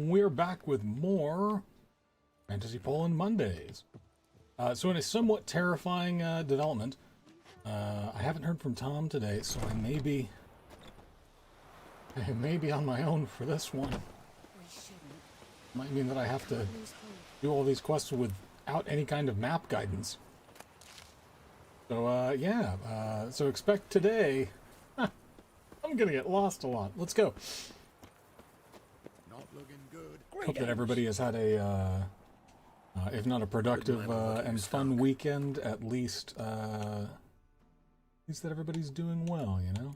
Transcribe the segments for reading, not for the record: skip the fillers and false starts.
We're back with more Fantasy Poland Mondays. So in a somewhat terrifying development, I haven't heard from Tom today, so I may be on my own for this one. Might mean that I have to do all these quests without any kind of map guidance. So so expect today. I'm gonna get lost a lot. Let's go. Not looking good. Hope that everybody has had a, if not a productive and fun weekend, at least that everybody's doing well, you know?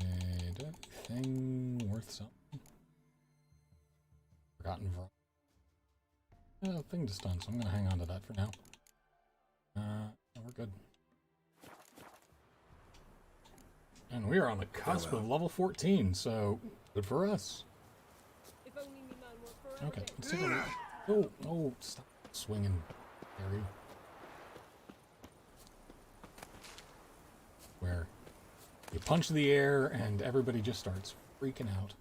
And anything worth something? Forgotten thing to stun, so I'm gonna hang on to that for now. We're good. And we are on the cusp of level 14, so good for us. Okay, let's take a look. Oh, stop swinging, Harry. Where you punch the air and everybody just starts freaking out.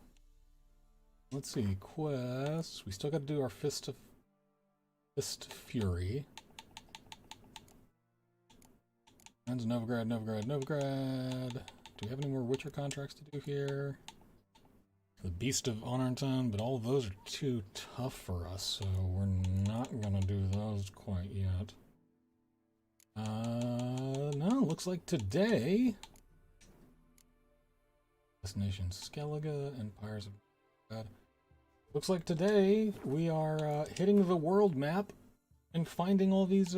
Let's see, quests. We still got to do our Fist Fury. And Novigrad. Do we have any more Witcher contracts to do here? The Beast of Honorton, but all of those are too tough for us, so we're not gonna do those quite yet. No, looks like today... Destination Skellige, Empires of God. Looks like today we are hitting the world map and finding all these,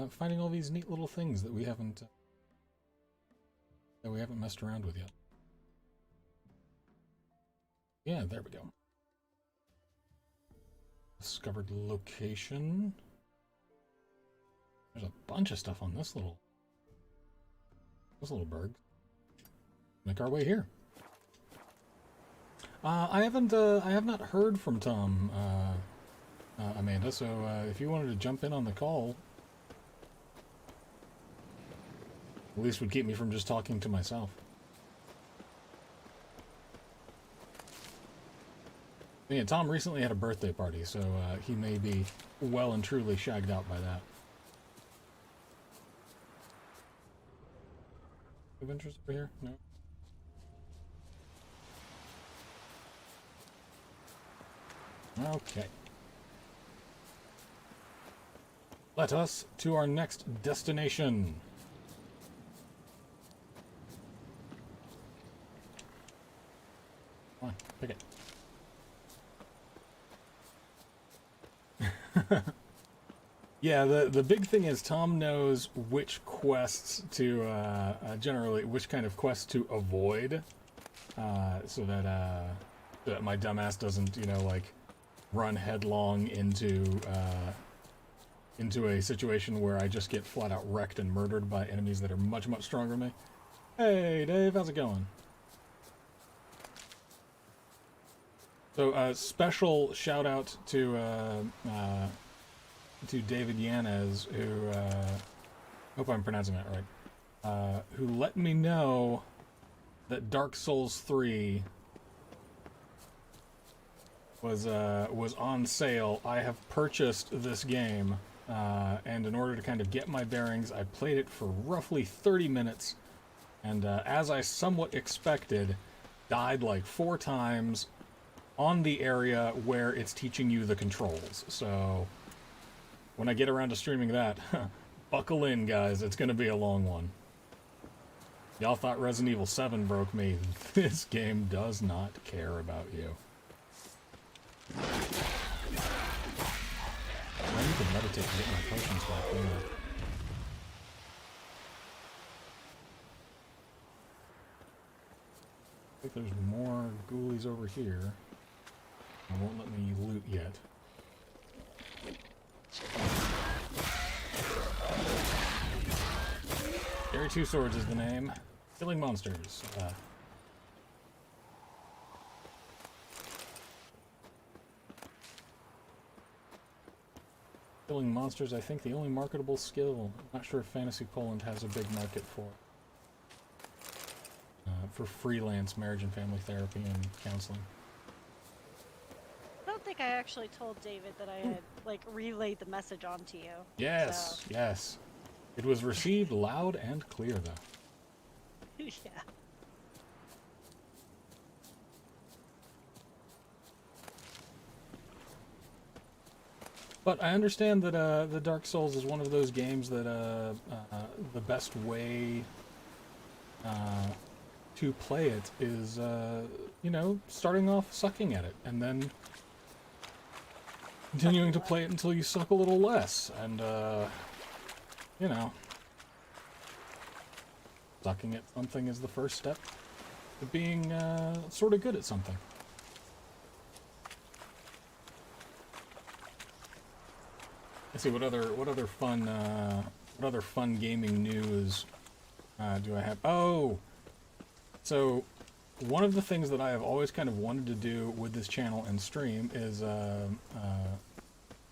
finding all these neat little things that we haven't messed around with yet. Yeah, there we go. Discovered location. There's a bunch of stuff on this little berg. Make our way here. I have not heard from Tom, Amanda. So if you wanted to jump in on the call. At least would keep me from just talking to myself. Yeah, Tom recently had a birthday party, so he may be well and truly shagged out by that. Have interest over here? No. Okay. Let us to our next destination. Come on, pick it. Yeah, the big thing is Tom knows which quests to, generally, which kind of quests to avoid, so that my dumbass doesn't, you know, like, run headlong into a situation where I just get flat out wrecked and murdered by enemies that are much, much stronger than me. Hey, Dave, how's it going? So, special shout out to David Yanez, who, hope I'm pronouncing that right, who let me know that Dark Souls 3 was on sale. I have purchased this game, and in order to kind of get my bearings, I played it for roughly 30 minutes, and as I somewhat expected, died like 4 times on the area where it's teaching you the controls. So when I get around to streaming that, buckle in, guys. It's going to be a long one. Y'all thought Resident Evil 7 broke me. This game does not care about you. I need to meditate to get my potions back, don't I? I think there's more ghoulies over here. It won't let me loot yet. Scary Two Swords is the name. Killing monsters. Killing monsters, I think the only marketable skill. I'm not sure if Fantasy Poland has a big market for freelance marriage and family therapy and counseling. I don't think I actually told David that I had, like, relayed the message on to you. Yes, So. yes. It was received loud and clear, though. Yeah. But I understand that the Dark Souls is one of those games that the best way to play it is, you know, starting off sucking at it, and then continuing to play it until you suck a little less, and, you know, sucking at something is the first step to being sort of good at something. Let's see what other fun gaming news do I have? Oh, so one of the things that I have always kind of wanted to do with this channel and stream is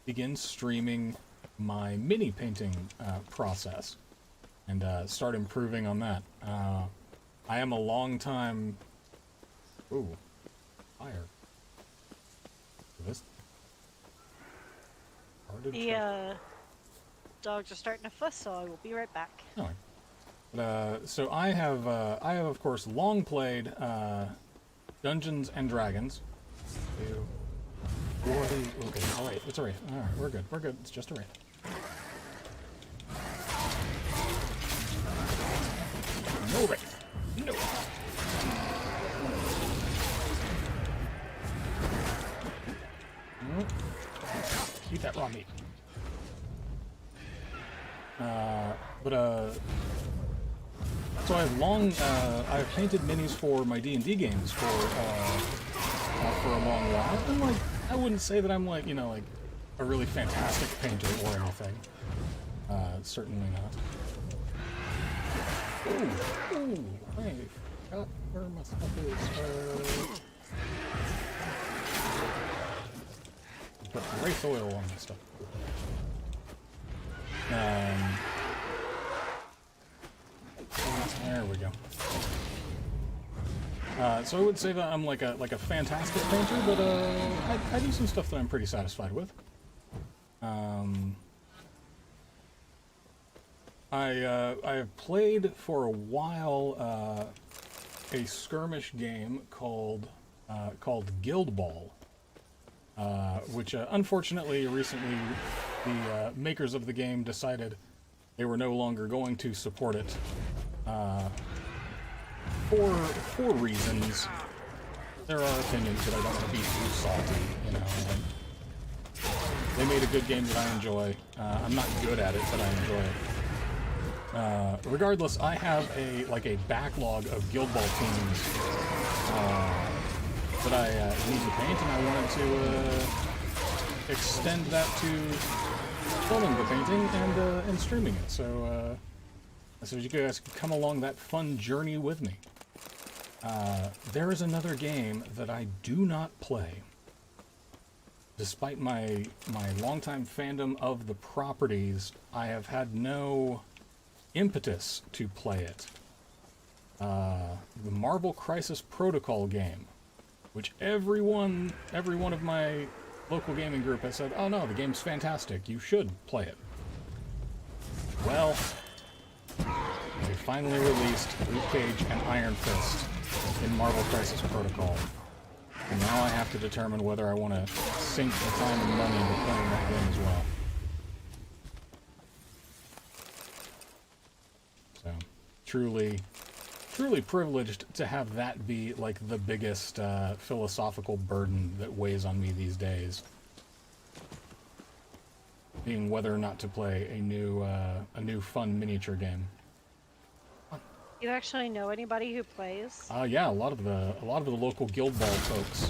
begin streaming my mini painting process and start improving on that. I am a long time. Ooh, fire. This. The dogs are starting to fuss, so I will be right back. Oh. So I have of course long played Dungeons and Dragons. Okay, all right, it's alright. All right, we're good. We're good. It's just a raid. No raid. No. Keep that raw meat. So I've painted minis for my D&D games for a long while, and like, I wouldn't say that I'm like, you know, like, a really fantastic painter or anything. Certainly not. Ooh, I forgot where my stuff is. Put wraith oil on my stuff. There we go. So I would say that I'm like a fantastic painter, but I do some stuff that I'm pretty satisfied with. I have played for a while a skirmish game called Guild Ball, which unfortunately recently the makers of the game decided they were no longer going to support it for reasons. There are opinions that I don't want to be too salty, you know. They made a good game that I enjoy. I'm not good at it, but I enjoy it. Regardless, I have a backlog of Guild Ball teams that I need to paint, and I wanted to extend that to filming the painting and streaming it. So you guys can come along that fun journey with me. There is another game that I do not play, despite my longtime fandom of the properties. I have had no impetus to play it. The Marvel Crisis Protocol game, which every one of my local gaming group has said, "Oh no, the game's fantastic. You should play it." Well, they finally released Luke Cage and Iron Fist in Marvel Crisis Protocol. And now I have to determine whether I want to sink the time and money into playing that game as well. So, truly privileged to have that be like the biggest philosophical burden that weighs on me these days. Being whether or not to play a new fun miniature game. You actually know anybody who plays? Yeah, a lot of the local Guild Ball folks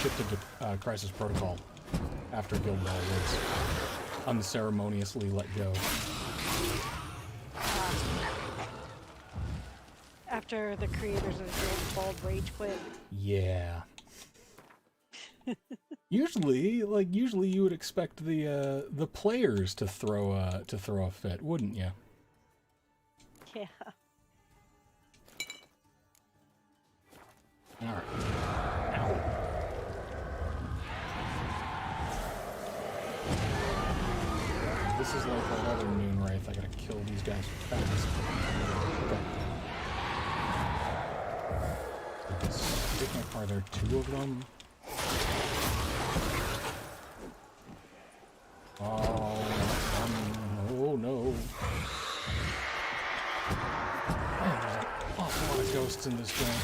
shifted to Crisis Protocol after Guild Ball was unceremoniously let go. After the creators of Guild Ball rage quit. Yeah. Usually you would expect the players to throw a fit, wouldn't you? Yeah. All right. Ow. This is like that other Moon Wraith. I gotta kill these guys fast. Okay. Stick my car there. 2 of them. Oh no. Man, there's an awful lot of ghosts in this game.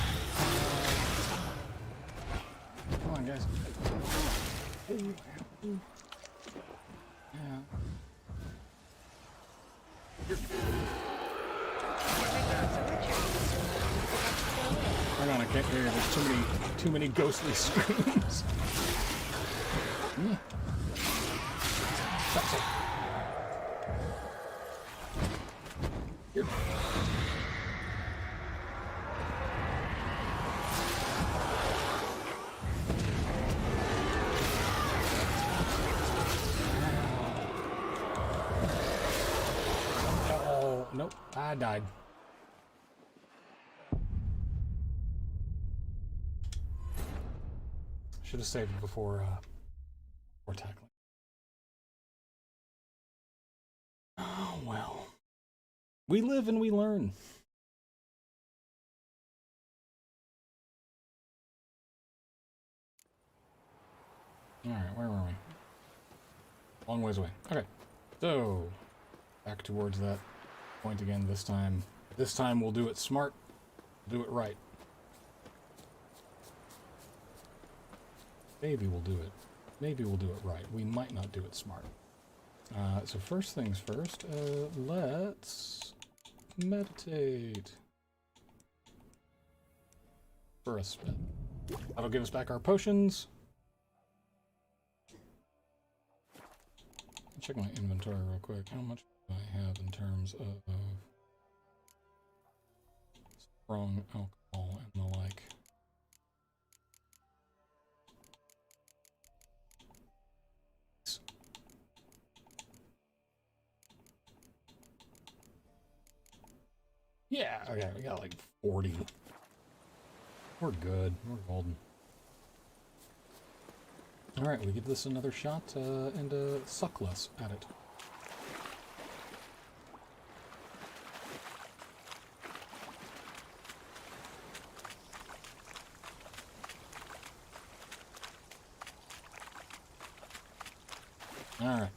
Come on, guys. Yeah. Hang on, I can't hear you. There's too many ghostly screams. Yeah. That's it. Here. Oh, nope. I died. Should have saved before tackling. Oh well. We live and we learn. Alright, where were we? Long ways away. Okay. So back towards that point again this time. This time we'll do it smart. Do it right. Maybe we'll do it. Maybe we'll do it right. We might not do it smart. So first things first, let's meditate for a spin. That'll give us back our potions. Check my inventory real quick. How much do I have in terms of strong alcohol and the like? Yeah, okay, we got like 40. We're good. We're golden. Alright, we give this another shot and suck less at it. Alright.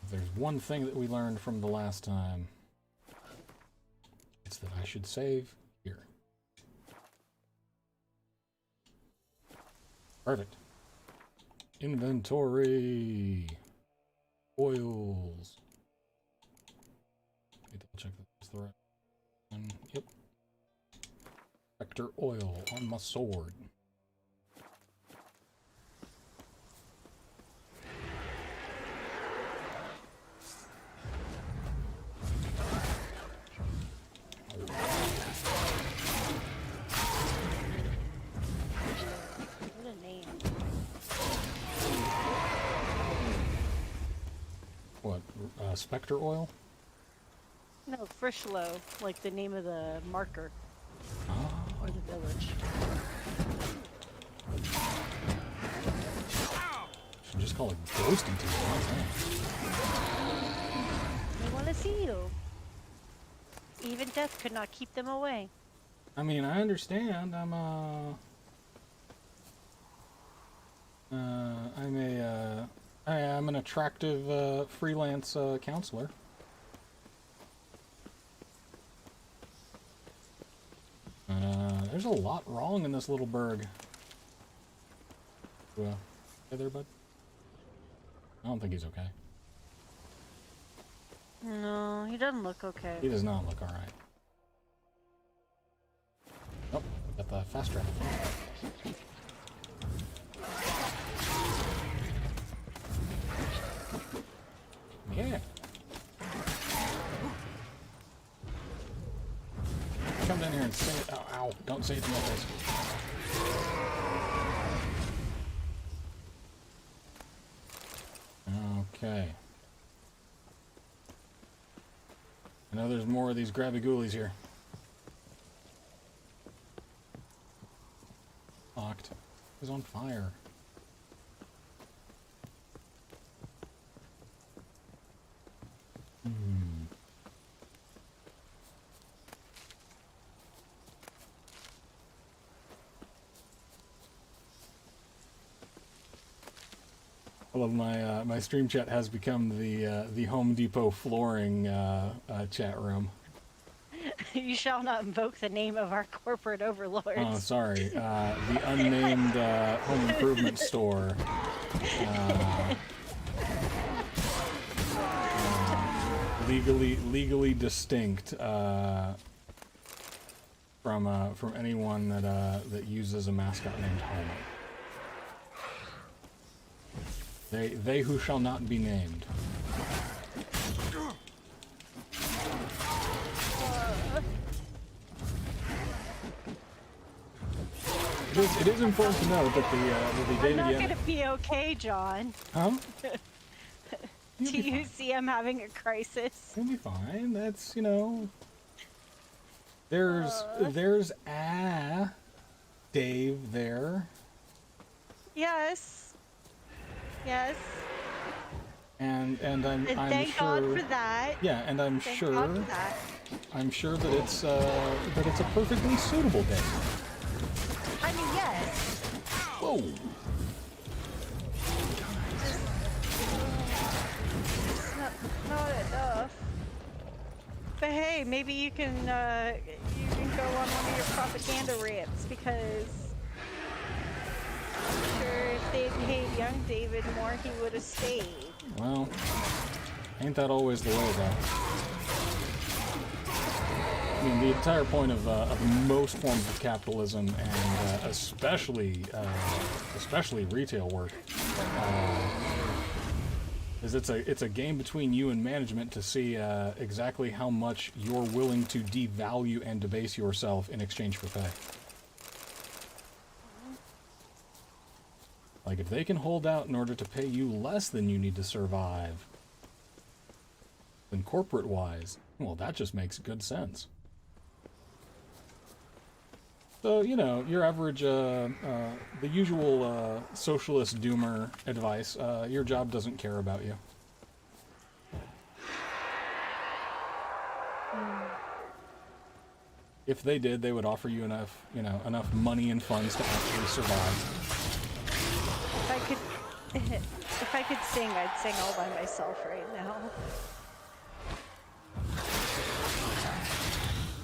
If there's one thing that we learned from the last time, it's that I should save here. Perfect. Inventory. Oils. Let me double check that that's the right one. Yep. Vector oil on my sword. What, Spectre oil? No, Frischlow, like the name of the marker. Oh. Or the village. Should just call it Ghost Eater. They want to see you. Even death could not keep them away. I mean, I understand. I'm an attractive freelance counselor. There's a lot wrong in this little burg. Hey there, bud. I don't think he's okay. No, he doesn't look okay. He does not look alright. Oh, got the fast travel. Yeah. Come down here and say it. Ow, ow. Don't say it to my face. Okay. I know there's more of these grabby ghoulies here. Locked. He's on fire. I love my stream chat has become the Home Depot flooring chat room. You shall not invoke the name of our corporate overlords. Oh, sorry. The unnamed home improvement store. Legally distinct from anyone that uses a mascot named Homer. They who shall not be named. It is important to note that the I'm David not Yen... gonna be okay, John. Huh? Do you see I'm having a crisis? You'll be fine. That's, you know... There's a Dave there. Yes. Yes. And I'm Thank sure... God for that. Yeah, and I'm Thank sure... God for that. I'm sure that it's a perfectly suitable day. I mean, yes. Whoa! Not enough. But hey, maybe you can go on one of your propaganda rants because I'm sure if they'd paid young David more, he would have stayed. Well, ain't that always the way, though? I mean, the entire point of most forms of capitalism, and especially retail work, is it's a game between you and management to see exactly how much you're willing to devalue and debase yourself in exchange for pay. Like, if they can hold out in order to pay you less than you need to survive, then corporate-wise, well, that just makes good sense. So, you know, your average, the usual socialist doomer advice, your job doesn't care about you. If they did, they would offer you enough, you know, enough money and funds to actually survive. If I could sing, I'd sing all by myself right now.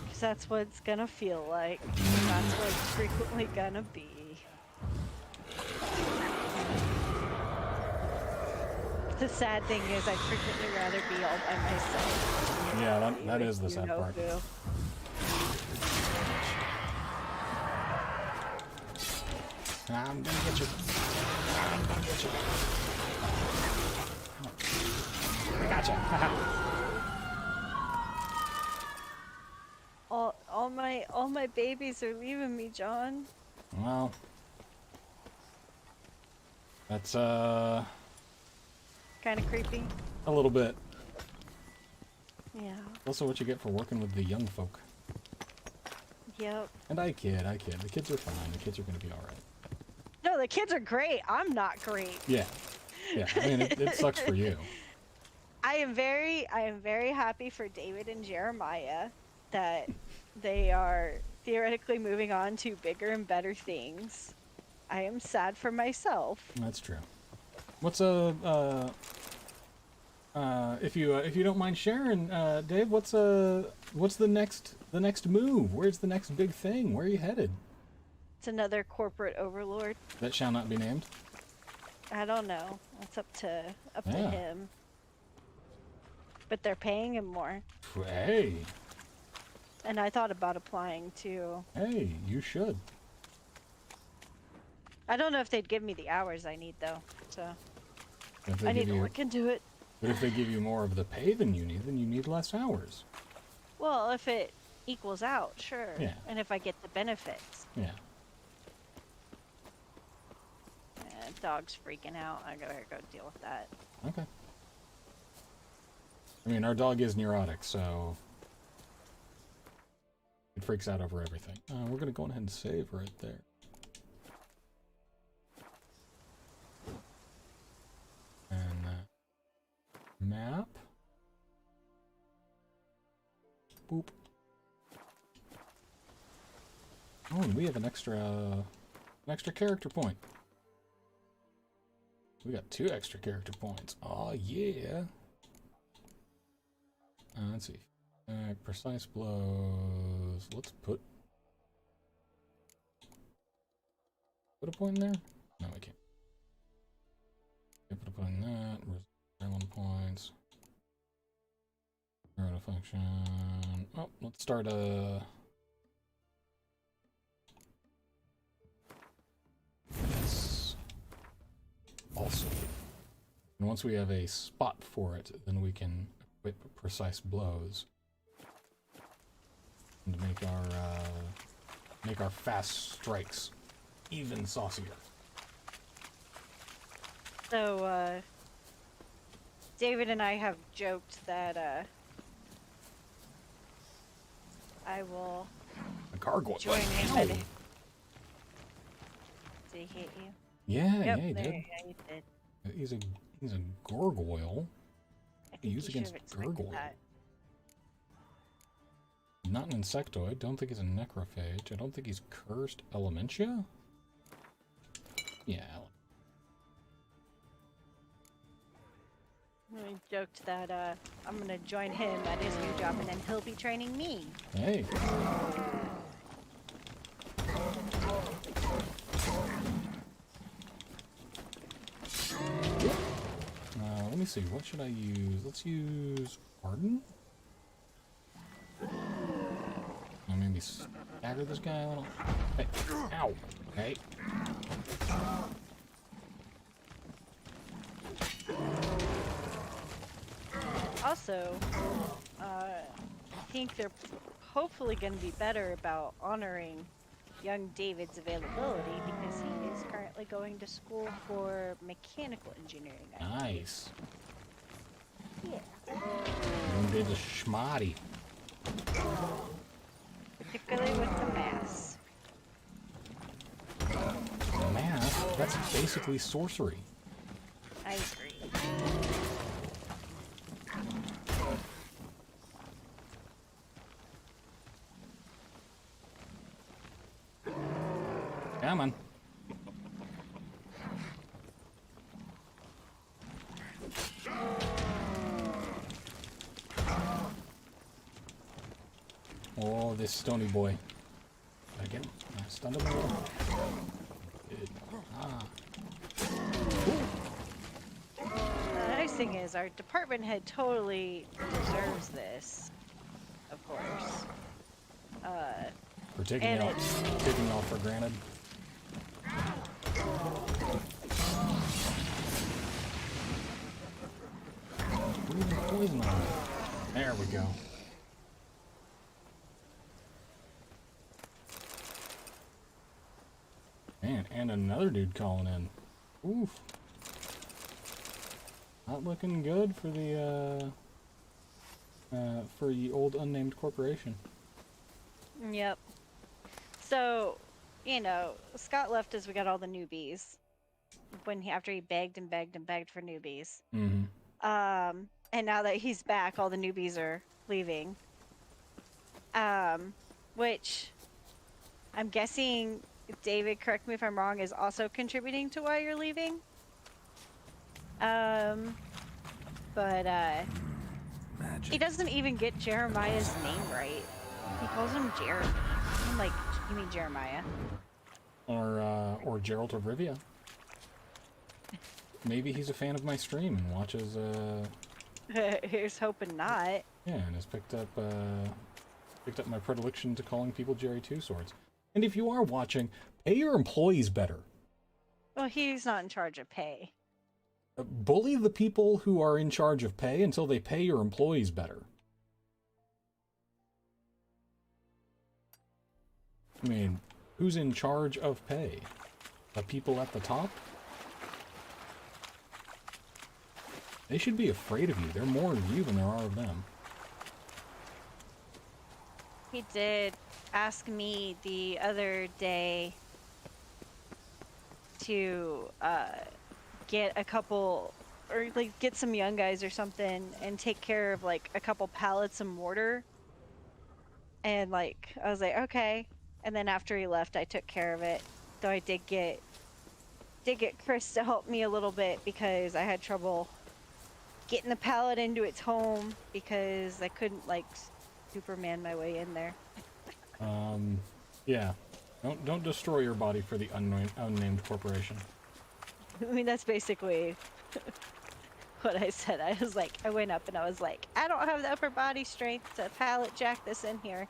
Because that's what it's gonna feel like. And that's what it's frequently gonna be. The sad thing is I'd frequently rather be all by myself. Yeah, that is the sad part. I'm gonna get you. I'm gonna get you. I gotcha. all my babies are leaving me, John. Well, that's Kind of creepy. a little bit. Yeah. Also, what you get for working with the young folk. Yep. And I kid. The kids are fine. The kids are gonna be all right. No, the kids are great. I'm not great. Yeah. Yeah. I mean, it sucks for you. I am very happy for David and Jeremiah that they are theoretically moving on to bigger and better things. I am sad for myself. That's true. What's if you don't mind sharing, Dave, what's the next move? Where's the next big thing? Where are you headed? It's another corporate overlord. That shall not be named. I don't know. That's up to Yeah. him. But they're paying him more. Hey, And I thought about applying too. hey, you should. I don't know if they'd give me the hours I need though. So If they I need give to you, look into it. but if they give you more of the pay than you need less hours. Well, if it equals out, sure. Yeah. And if I get the benefits. Yeah. Dog's freaking out. I gotta go deal with that. Okay. I mean, our dog is neurotic, so it freaks out over everything. We're gonna go ahead and save right there. And map. Boop. Oh, and we have an extra character point. We got 2 extra character points. Oh yeah. Let's see. Precise blows. Let's put a point in there. No, we can't. Put a point in that. 1 points. Rota function. Oh, let's start a. Yes. Also. And once we have a spot for it, then we can equip precise blows. And make our fast strikes even saucier. So, David and I have joked that, I will A gargoyle. join him. Ow. Did he hit you? Yeah, Yep, yeah, he there, did. yeah, he did. He's a gargoyle. I think Use you against should've expected gargoyle. that. Not an insectoid. Don't think he's a necrophage. I don't think he's cursed. Elementia? Yeah. We joked that I'm gonna join him at his new job, and then he'll be training me. Hey. Let me see. What should I use? Let's use Arden. Maybe stagger this guy a little. Hey. Ow. Hey. Also, I think they're hopefully going to be better about honoring young David's availability because he is currently going to school for mechanical engineering. Nice. Yeah. Young David's schmotty. Particularly with the mass. Math? That's basically sorcery. I agree. Come on. Oh, this stony boy. Did I get him? I stunned him a little. Good. Ah. The nice thing is, our department head totally deserves this, of course. We're taking And y'all for granted. Ooh, poison on it. There we go. Man, and another dude calling in. Oof. Not looking good for the old unnamed corporation. Yep. So, you know, Scott left as we got all the newbies. After he begged and begged and begged for newbies. Mm-hmm. And now that he's back, all the newbies are leaving. Which I'm guessing, David, correct me if I'm wrong, is also contributing to why you're leaving. But he doesn't even get Jeremiah's name right. He calls him Jeremy. I'm like, you mean Jeremiah? Or Geralt of Rivia. Maybe he's a fan of my stream and watches. Here's hoping not. Yeah, and has picked up my predilection to calling people Jerry Two Swords. And if you are watching, pay your employees better. Well, he's not in charge of pay. Bully the people who are in charge of pay until they pay your employees better. I mean, who's in charge of pay? The people at the top? They should be afraid of you. There are more of you than there are of them. He did ask me the other day to get a couple, or like get some young guys or something and take care of like a couple pallets of mortar. And like I was like, okay. And then after he left, I took care of it. Though I did get Chris to help me a little bit because I had trouble getting the pallet into its home because I couldn't like Superman my way in there. Yeah. Don't destroy your body for the unnamed corporation. I mean, that's basically what I said. I was like, I went up and I was like, I don't have the upper body strength to pallet jack this in here.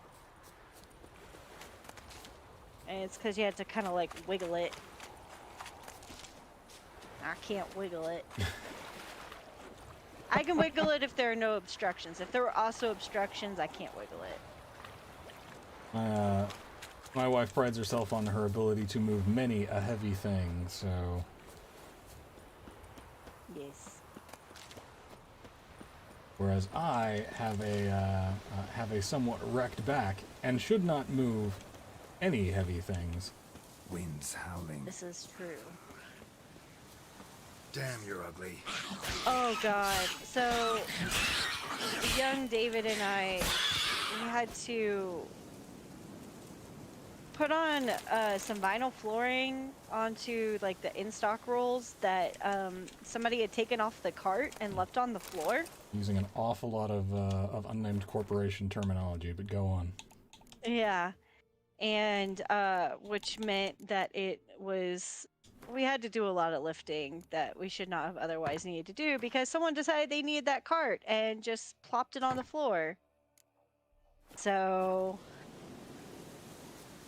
And it's because you had to kind of like wiggle it. I can't wiggle it. I can wiggle it if there are no obstructions. If there were also obstructions, I can't wiggle it. My wife prides herself on her ability to move many a heavy thing, so... Yes. Whereas I have a somewhat wrecked back and should not move any heavy things. Wind's howling. This is true. Damn, you're ugly. Oh god. So young David and I, we had to put on some vinyl flooring onto like the in-stock rolls that somebody had taken off the cart and left on the floor. Using an awful lot of unnamed corporation terminology, but go on. Yeah. And which meant that it was, we had to do a lot of lifting that we should not have otherwise needed to do because someone decided they needed that cart and just plopped it on the floor. So,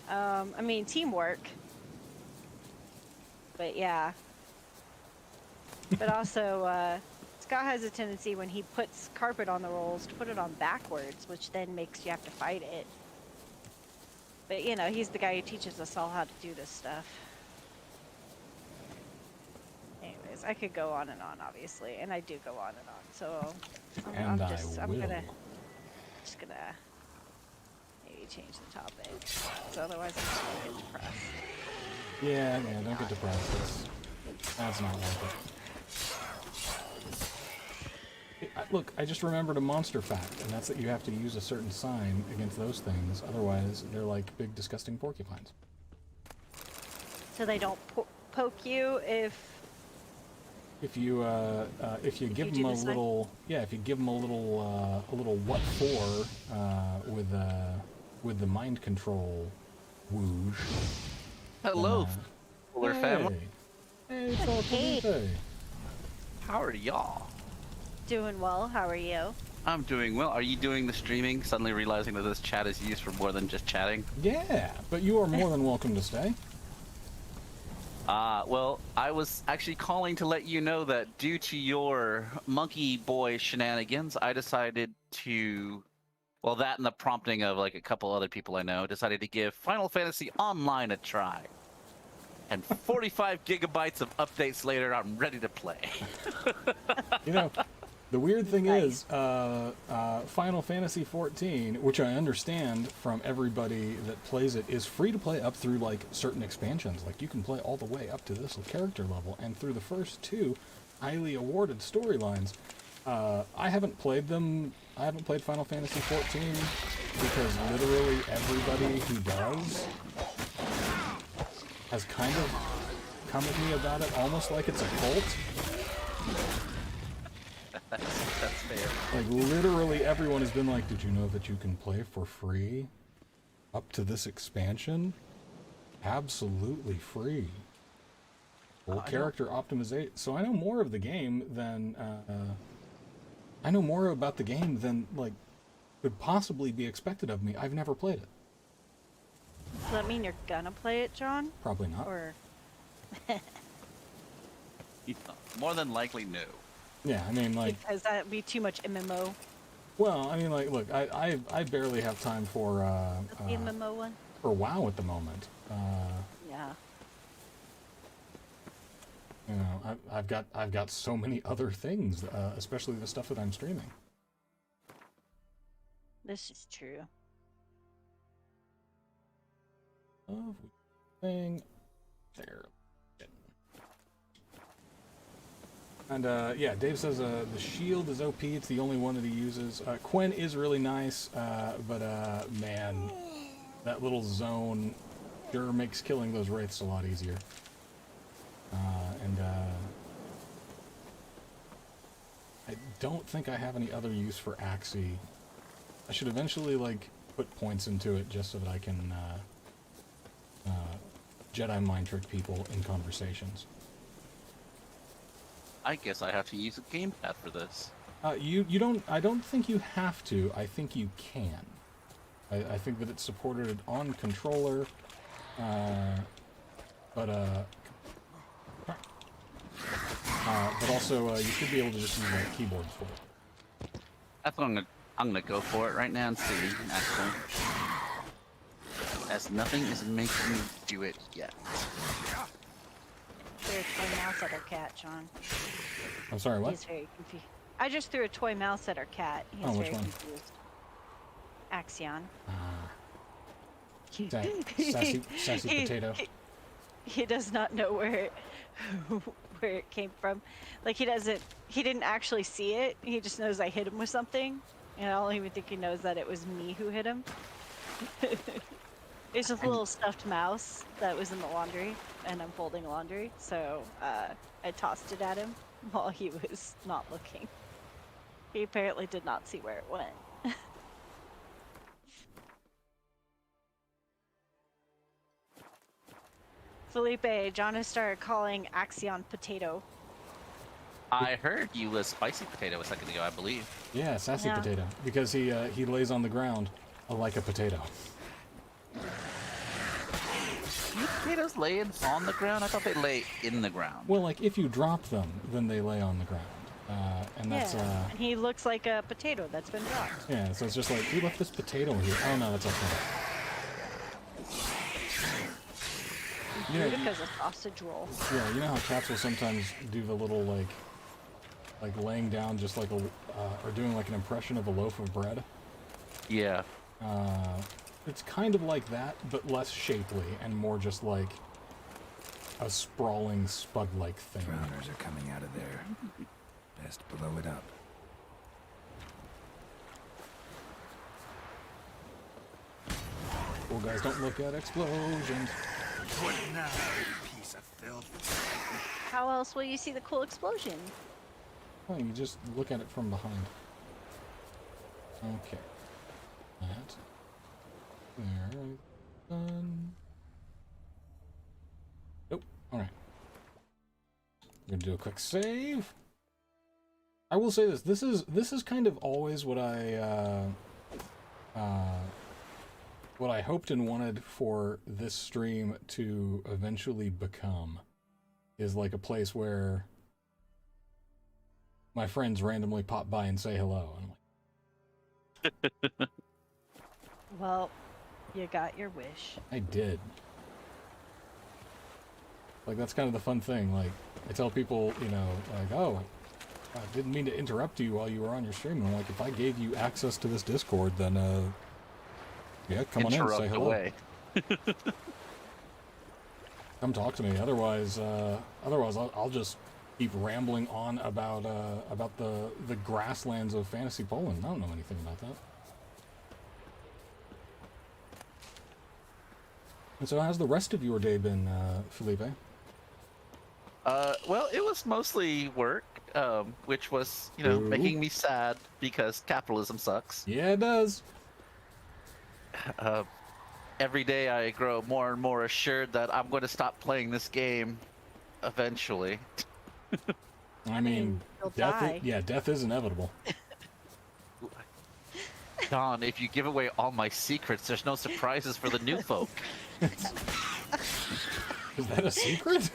I mean, teamwork. But yeah. But also, Scott has a tendency when he puts carpet on the rolls to put it on backwards, which then makes you have to fight it. But, you know, he's the guy who teaches us all how to do this stuff. Anyways, I could go on and on, obviously, and I do go on and on. So, I'm just gonna maybe change the topic. So otherwise, I'm just gonna get depressed. Yeah, don't get depressed. That's not worth it. Look, I just remembered a monster fact, and that's that you have to use a certain sign against those things. Otherwise, they're like big, disgusting porcupines. So they don't poke you if you give them a little, if you give them a little what for with the mind control whoosh. Hello, Fuller family. Hey, it's all Felipe. How are y'all? doing well. How are you? I'm doing well. Are you doing the streaming? Suddenly realizing that this chat is used for more than just chatting. Yeah, but you are more than welcome to stay. Well, I was actually calling to let you know that due to your monkey boy shenanigans, I decided to, well, that and the prompting of like a couple other people I know, decided to give Final Fantasy Online a try. And 45 gigabytes of updates later, I'm ready to play. You know, the weird thing is, Final Fantasy XIV, which I understand from everybody that plays it, is free to play up through like certain expansions. Like you can play all the way up to this character level, and through the first two highly awarded storylines. I haven't played them. I haven't played Final Fantasy XIV because literally everybody who does has kind of come at me about it almost like it's a cult. That's fair. Like, literally everyone has been like, did you know that you can play for free up to this expansion? Absolutely free. Full character optimization. So I know more of the game than, I know more about the game than, like, could possibly be expected of me. I've never played it. Does that mean you're gonna play it, John? Probably not. Or More than likely, no. Yeah, I mean, like... because that'd be too much MMO. Well, I mean, like, look, I barely have time for, The MMO one? for WoW at the moment. Yeah. You know, I've got so many other things, especially the stuff that I'm streaming. This is true. Thing there. And yeah, Dave says the shield is OP. It's the only one that he uses. Quen is really nice, but man, that little zone sure makes killing those wraiths a lot easier. And I don't think I have any other use for Axii. I should eventually like put points into it just so that I can Jedi mind trick people in conversations. I guess I have to use a gamepad for this. You don't. I don't think you have to. I think you can. I think that it's supported on controller, but also you should be able to just use like keyboards for it. That's what I'm gonna go for it right now and see. Actually, as nothing is making me do it yet. Threw a toy mouse at our cat, John. I'm sorry, what? He's very confused. I just threw a toy mouse at our cat. He's Oh, which very one? confused. Axion. Sassy He- potato. He does not know where it came from. Like he didn't actually see it. He just knows I hit him with something. And I don't even think he knows that it was me who hit him. It's just a little stuffed mouse that was in the laundry, and I'm folding laundry, so I tossed it at him while he was not looking. He apparently did not see where it went. Felipe, John has started calling Axion potato. I heard you was spicy potato a second ago, I believe. Yeah, sassy Yeah. potato. Because he lays on the ground like a potato. Do potatoes laying on the ground? I thought they lay in the ground. Well, like if you drop them, then they lay on the ground. And that's Yeah, and he looks like a potato that's been dropped. yeah. So it's just like you left this potato here. Oh no, that's okay. You know, Because a sausage roll. yeah, you know how cats will sometimes do the little like laying down just like a or doing like an impression of a loaf of bread. Yeah. It's kind of like that, but less shapely and more just like a sprawling spud-like thing. Drowners are coming out of there. Best blow it up. Cool guys don't look at explosions. What now, you piece of filth? How else will you see the cool explosion? Oh, you just look at it from behind. Okay. That. There. Done. Nope. Alright. We're gonna do a quick save. I will say this. This is kind of always what I hoped and wanted for this stream to eventually become. Is like a place where my friends randomly pop by and say hello. And I'm like, Well, you got your wish. I did. Like, that's kind of the fun thing. Like, I tell people, you know, like, oh, I didn't mean to interrupt you while you were on your stream. And I'm like, if I gave you access to this Discord, then, yeah, come on in, say Interrupt hello. away. Come talk to me. Otherwise, I'll just keep rambling on about the grasslands of Fantasy Poland. I don't know anything about that. And so, how's the rest of your day been, Felipe? Well, it was mostly work, which was, you know, Ooh. making me sad because capitalism sucks. Yeah, it does. Every day I grow more and more assured that I'm going to stop playing this game eventually. I mean, you'll death. die. Death is inevitable. Don, if you give away all my secrets, there's no surprises for the new folk. Is that a secret?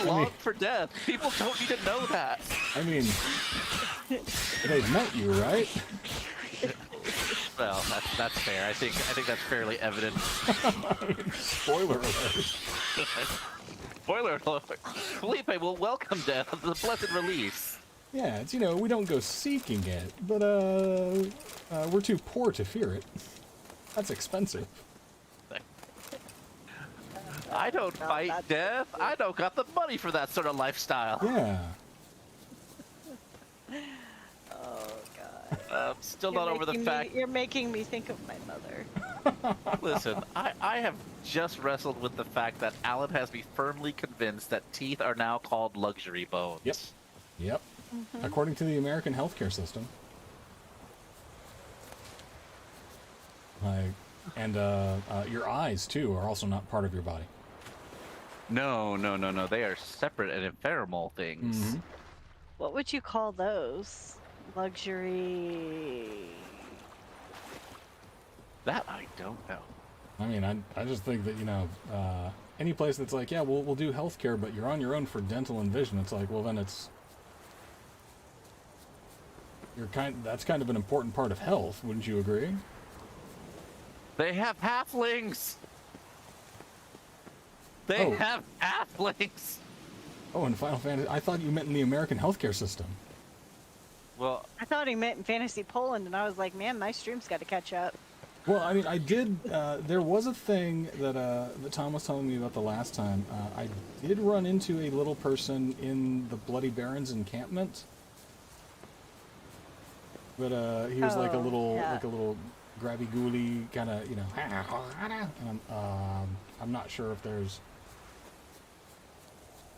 Log for death. People don't need to know that. I mean, they've met you, right? Well, that's fair. I think that's fairly evident. Spoiler alert. Spoiler alert. Felipe will welcome death, the blessed release. Yeah, it's, we don't go seeking it, but we're too poor to fear it. That's expensive. I don't fight death. I don't got the money for that sort of lifestyle. Yeah. Oh god. Still You're not over the making fact. you're making me think of my mother. Listen, I have just wrestled with the fact that Alan has me firmly convinced that teeth are now called luxury bones. Yep. Yep. According to the American healthcare system. Like, and your eyes too are also not part of your body. No. They are separate and ephemeral things. Mhm. What would you call those? Luxury. That I don't know. I mean, I just think that any place that's like, yeah, we'll do healthcare, but you're on your own for dental and vision. It's like, well, then that's kind of an important part of health, wouldn't you agree? They have halflings. They Oh. have halflings. Oh, in Final Fantasy, I thought you meant in the American healthcare system. Well, I thought he meant in Fantasy Poland, and I was like, man, my stream's got to catch up. Well, I mean, I did. There was a thing that Tom was telling me about the last time. I did run into a little person in the Bloody Barons encampment, but he was like a Oh, little, yeah. grabby gooly kind of, and I'm not sure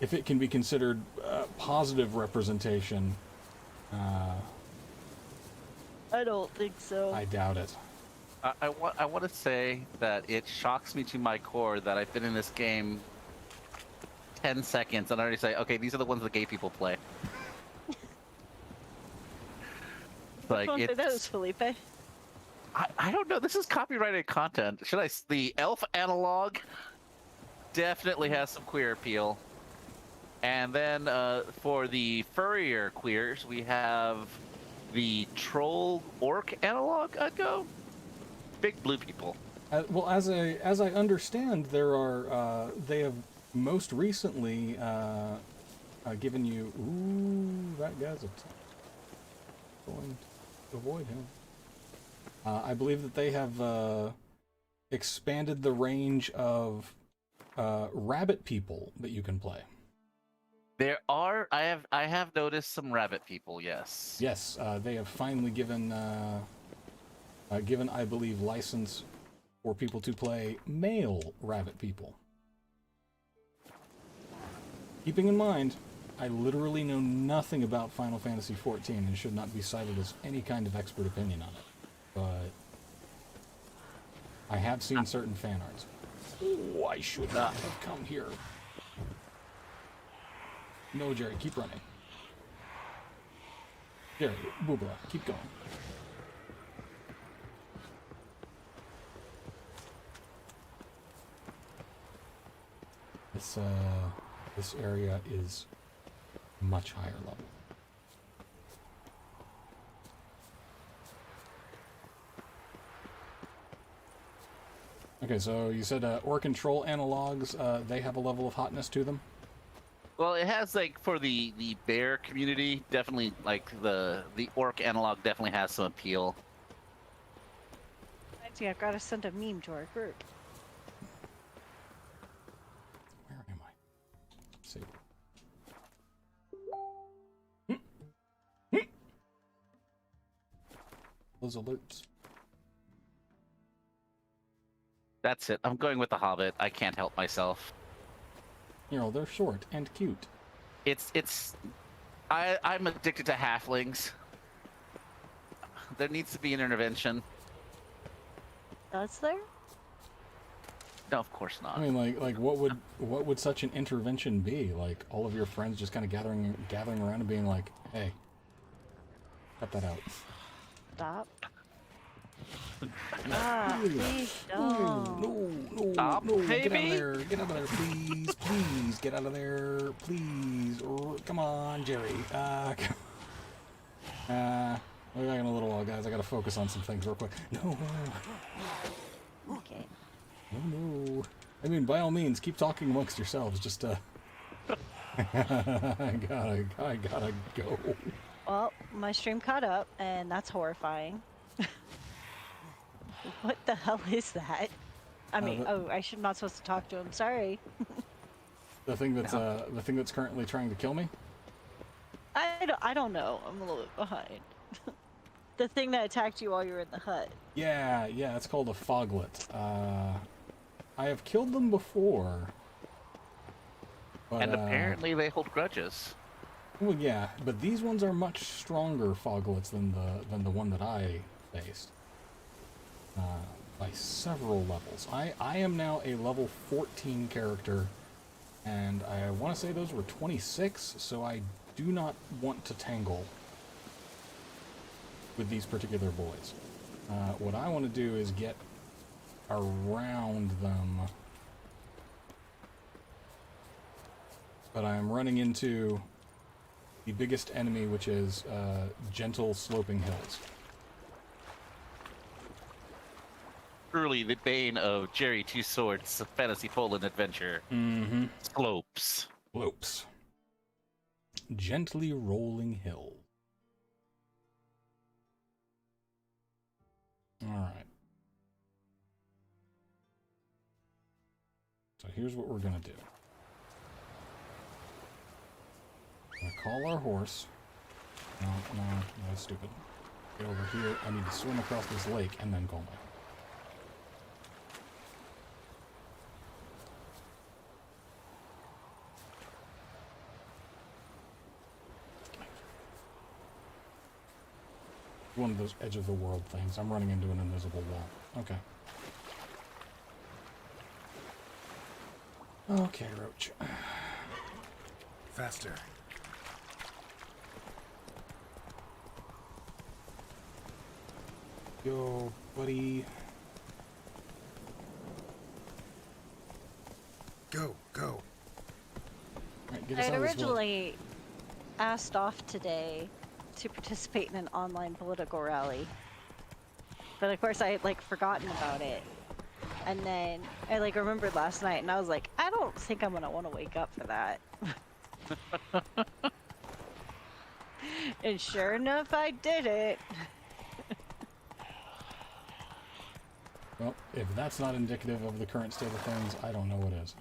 if it can be considered positive representation. I don't think so. I doubt it. I want to say that it shocks me to my core that I've been in this game 10 seconds and I already say, okay, these are the ones the gay people play. Which ones are those, Felipe? I don't know. This is copyrighted content. The elf analog definitely has some queer appeal. And then for the furrier queers, we have the troll orc analog, I'd go. Big blue people. Well, as I understand, there are they have most recently given you. Ooh, that guy's going to avoid him. I believe that they have expanded the range of rabbit people that you can play. There are. I have noticed some rabbit people. Yes. Yes, they have finally given, I believe, license for people to play male rabbit people. Keeping in mind, I literally know nothing about Final Fantasy XIV and should not be cited as any kind of expert opinion on it. But I have seen certain fan arts. Oh, I should not have come here. No, Jerry, keep running. Jerry, Boobla, keep going. This area is much higher level. Okay, so you said orc and troll analogs, they have a level of hotness to them? Well, it has for the bear community, definitely the orc analog definitely has some appeal. Actually, I've got to send a meme to our group. Where am I? Let's see. Those alerts. That's it. I'm going with the Hobbit. I can't help myself. They're short and cute. I'm addicted to halflings. There needs to be an intervention. Does there? No, of course not. I mean, like what would such an intervention be? Like all of your friends just kind of gathering around and being like, "Hey, cut that out." Stop. Please don't. No, Stop, get out of baby. there, please, please, get out of there, please. Come on, Jerry. We'll be back in a little while, guys. I gotta focus on some things real quick. No. Okay. No. I mean, by all means, keep talking amongst yourselves. Just I gotta go. Well, my stream caught up, and that's horrifying. What the hell is that? I mean, I should not supposed to talk to him. Sorry. The thing that's currently trying to kill me. I don't know. I'm a little bit behind. The thing that attacked you while you were in the hut. Yeah, it's called a foglet. I have killed them before. But, And apparently they hold grudges. well, yeah, but these ones are much stronger foglets than the one that I faced. By several levels. I am now a level 14 character, and I want to say those were 26, so I do not want to tangle with these particular boys. What I want to do is get around them. But I'm running into the biggest enemy, which is gentle sloping hills. Truly the bane of Jerry Two Swords' fantasy Poland adventure. Mm-hmm. Slopes. Slopes. Gently rolling hill. Alright. So here's what we're gonna do. I'm gonna call our horse. No, that's stupid. Get over here. I need to swim across this lake and then call my horse. One of those edge of the world things. I'm running into an invisible wall. Okay. Okay, Roach. Faster. Yo, buddy. Go, go. Alright, get I us had out of this world. originally asked off today to participate in an online political rally. But of course I had like forgotten about it. And then I like remembered last night and I was like, I don't think I'm gonna want to wake up for that. And sure enough I did it. Well, if that's not indicative of the current state of things, I don't know what is.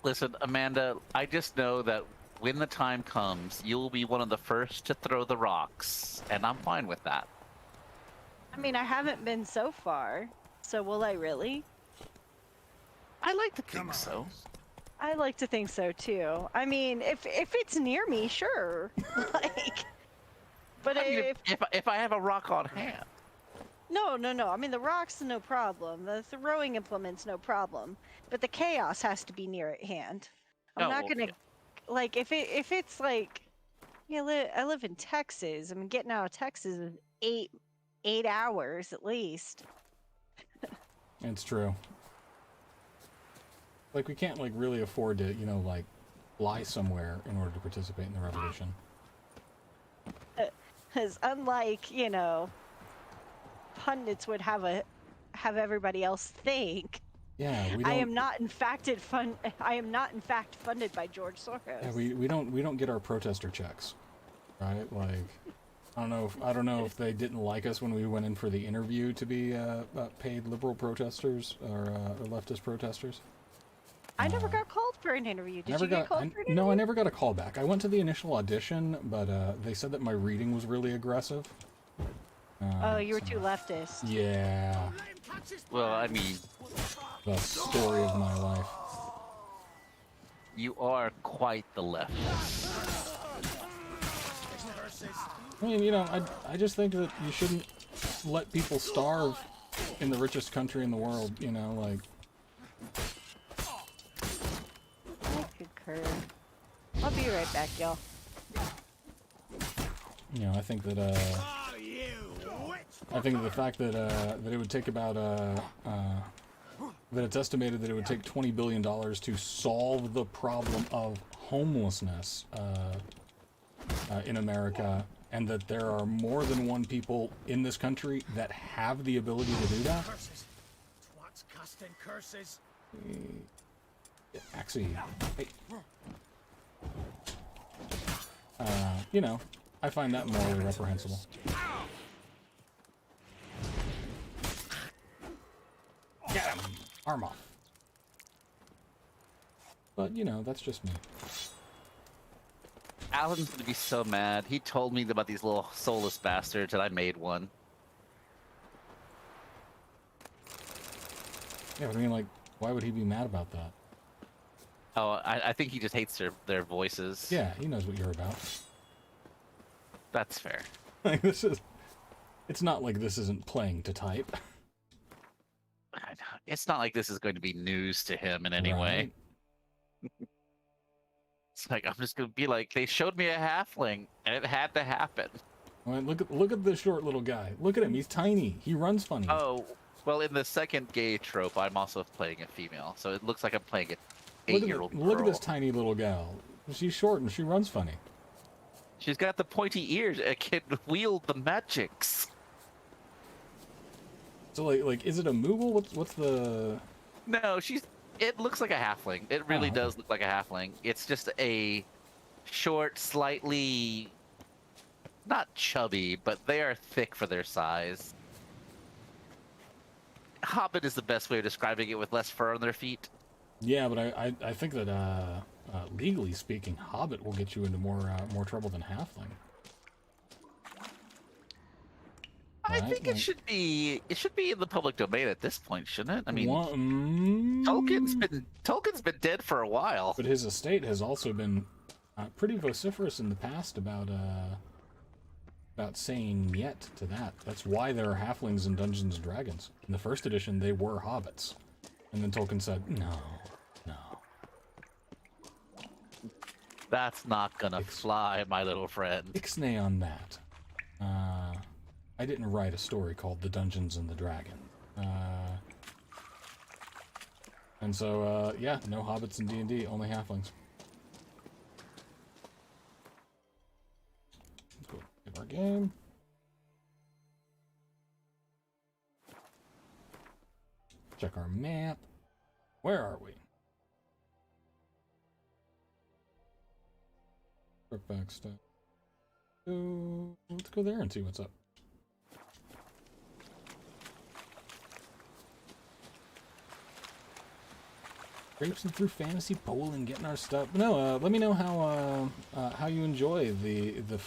Listen, Amanda, I just know that when the time comes, you'll be one of the first to throw the rocks, and I'm fine with that. I mean, I haven't been so far, so will I really? I like to Come think on. so. I like to think so too. I mean, if it's near me, sure. Like, but I mean, if if I have a rock on hand. no. I mean, the rocks, no problem. The throwing implements, no problem. But the chaos has to be near at hand. I'm Oh, not well, gonna yeah. like if it's like, I live in Texas. I mean, getting out of Texas is 8 hours at least. It's true. Like, we can't, like, really afford to, you know, like, fly somewhere in order to participate in the revolution. Because unlike, pundits would have everybody else think. Yeah, we I don't... am not in fact funded by George Soros. Yeah, we don't get our protester checks, right? Like, I don't know if they didn't like us when we went in for the interview to be paid liberal protesters or leftist protesters. I never got called for an interview. Did you get called for an interview? No, I never got a call back. I went to the initial audition, but they said that my reading was really aggressive. Oh, you were too leftist. Yeah, Well, I mean, the story of my life. you are quite the leftist. I mean, I just think that you shouldn't let people starve in the richest country in the world, like... I concur. I'll be right back, y'all. I think that, Oh, you witch! I think the fact that that it would take about that it's estimated that it would take $20 billion to solve the problem of homelessness in America, and that there are more than one people in this country that have the ability to do that. Curses. Twats casting curses. Axie. Hey. You know, I find that morally reprehensible. Get him! Arm off. But, you know, that's just me. Alan's gonna be so mad. He told me about these little soulless bastards, and I made one. Yeah, but I mean, like, why would he be mad about that? Oh, I think he just hates their voices. Yeah, he knows what you're about. That's fair. Like, this is... It's not like this isn't playing to type. It's not like this is going to be news to him in any way. Right? It's like, I'm just gonna be like, they showed me a halfling, and it had to happen. Well, look at the short little guy. Look at him. He's tiny. He runs funny. Oh, well, in the second gay trope, I'm also playing a female, so it looks like I'm playing an Look at 8-year-old girl. look at this tiny little gal. She's short and she runs funny. She's got the pointy ears. It can wield the magics. So like, is it a Moogle? What's the? No, it looks like a halfling. It really Oh. does look like a halfling. It's just a short, slightly not chubby, but they are thick for their size. Hobbit is the best way of describing it, with less fur on their feet. Yeah, but I think that legally speaking, Hobbit will get you into more trouble than Halfling. I Right, think like- it should be in the public domain at this point, shouldn't it? I mean, One- Tolkien's been dead for a while. But his estate has also been pretty vociferous in the past about saying yet to that. That's why there are halflings in Dungeons and Dragons. In the first edition, they were hobbits, and then Tolkien said, "No, no." That's not gonna fly, my little friend. Ixnay on that. I didn't write a story called The Dungeons and the Dragon. And so, yeah, no hobbits in D&D, only halflings. Let's go give our game. Check our map. Where are we? Brookback stuff. Let's go there and see what's up. Traipsing through fantasy bowling, getting our stuff. No, let me know how you enjoy the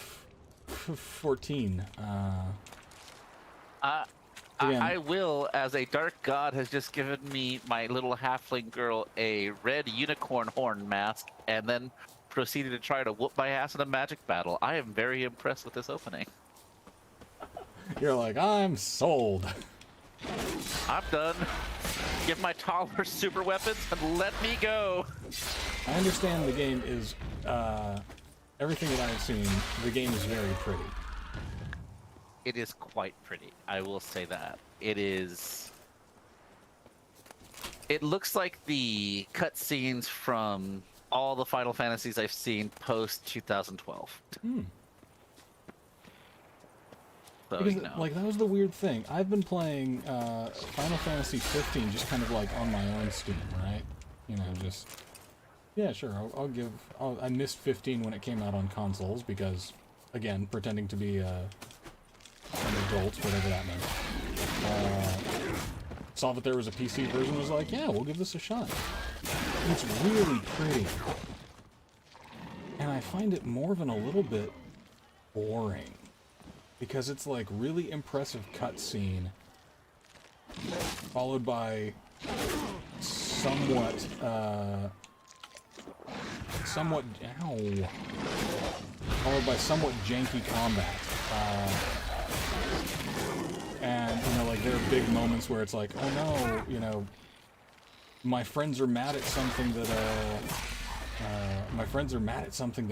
14. Again. I will, as a dark god has just given me my little halfling girl a red unicorn horn mask, and then proceeded to try to whoop my ass in a magic battle. I am very impressed with this opening. You're like, I'm sold. I'm done. Give my toddler super weapons and let me go. I understand the game is everything that I've seen. The game is very pretty. It is quite pretty. I will say that. It is. It looks like the cutscenes from all the Final Fantasies I've seen post 2012. So, Because, you know. like, that was the weird thing. I've been playing Final Fantasy 15 just kind of like on my own Steam, right? You know, just yeah, sure. I missed 15 when it came out on consoles because, again, pretending to be an adult, whatever that meant. Saw that there was a PC version. Was like, yeah, we'll give this a shot. It's really pretty, and I find it Morven a little bit boring. Because it's like really impressive cutscene, followed by somewhat janky combat. And you know, like there are big moments where it's like, oh no, you know, my friends are mad at something that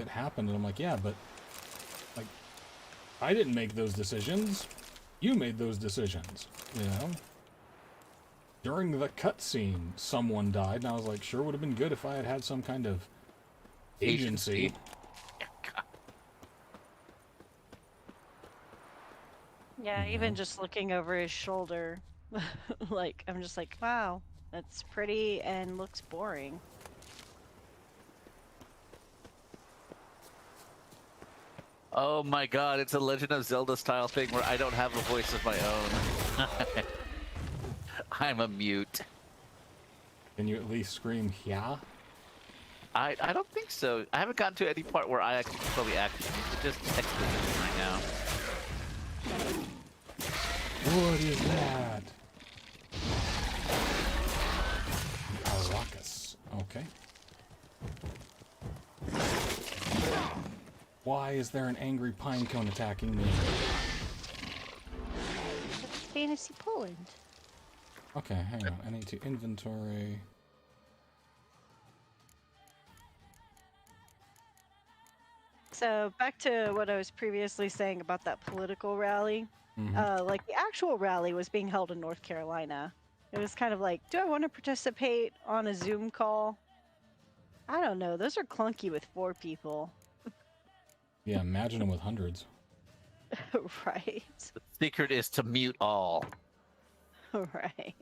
happened, and I'm like, yeah, but like, I didn't make those decisions. You made those decisions, you know? During the cutscene, someone died, and I was like, sure would have been good if I had had some kind of agency. Yeah, even just looking over his shoulder, like, I'm just like, wow, that's pretty and looks boring. Oh my god, it's a Legend of Zelda style thing where I don't have a voice of my own. I'm a mute. Can you at least scream yeah? I don't think so. I haven't gotten to any part where I actually probably action. It's just exposition right now. What is that? Arrakis. Okay. Why is there an angry pinecone attacking me? Fantasy Poland. Okay, hang on. I need to inventory. So back to what I was previously saying about that political rally. Mhm. Like the actual rally was being held in North Carolina. It was kind of like, do I want to participate on a Zoom call? I don't know. Those are clunky with 4 people. Yeah, imagine them with hundreds. Right. The secret is to mute all. Right.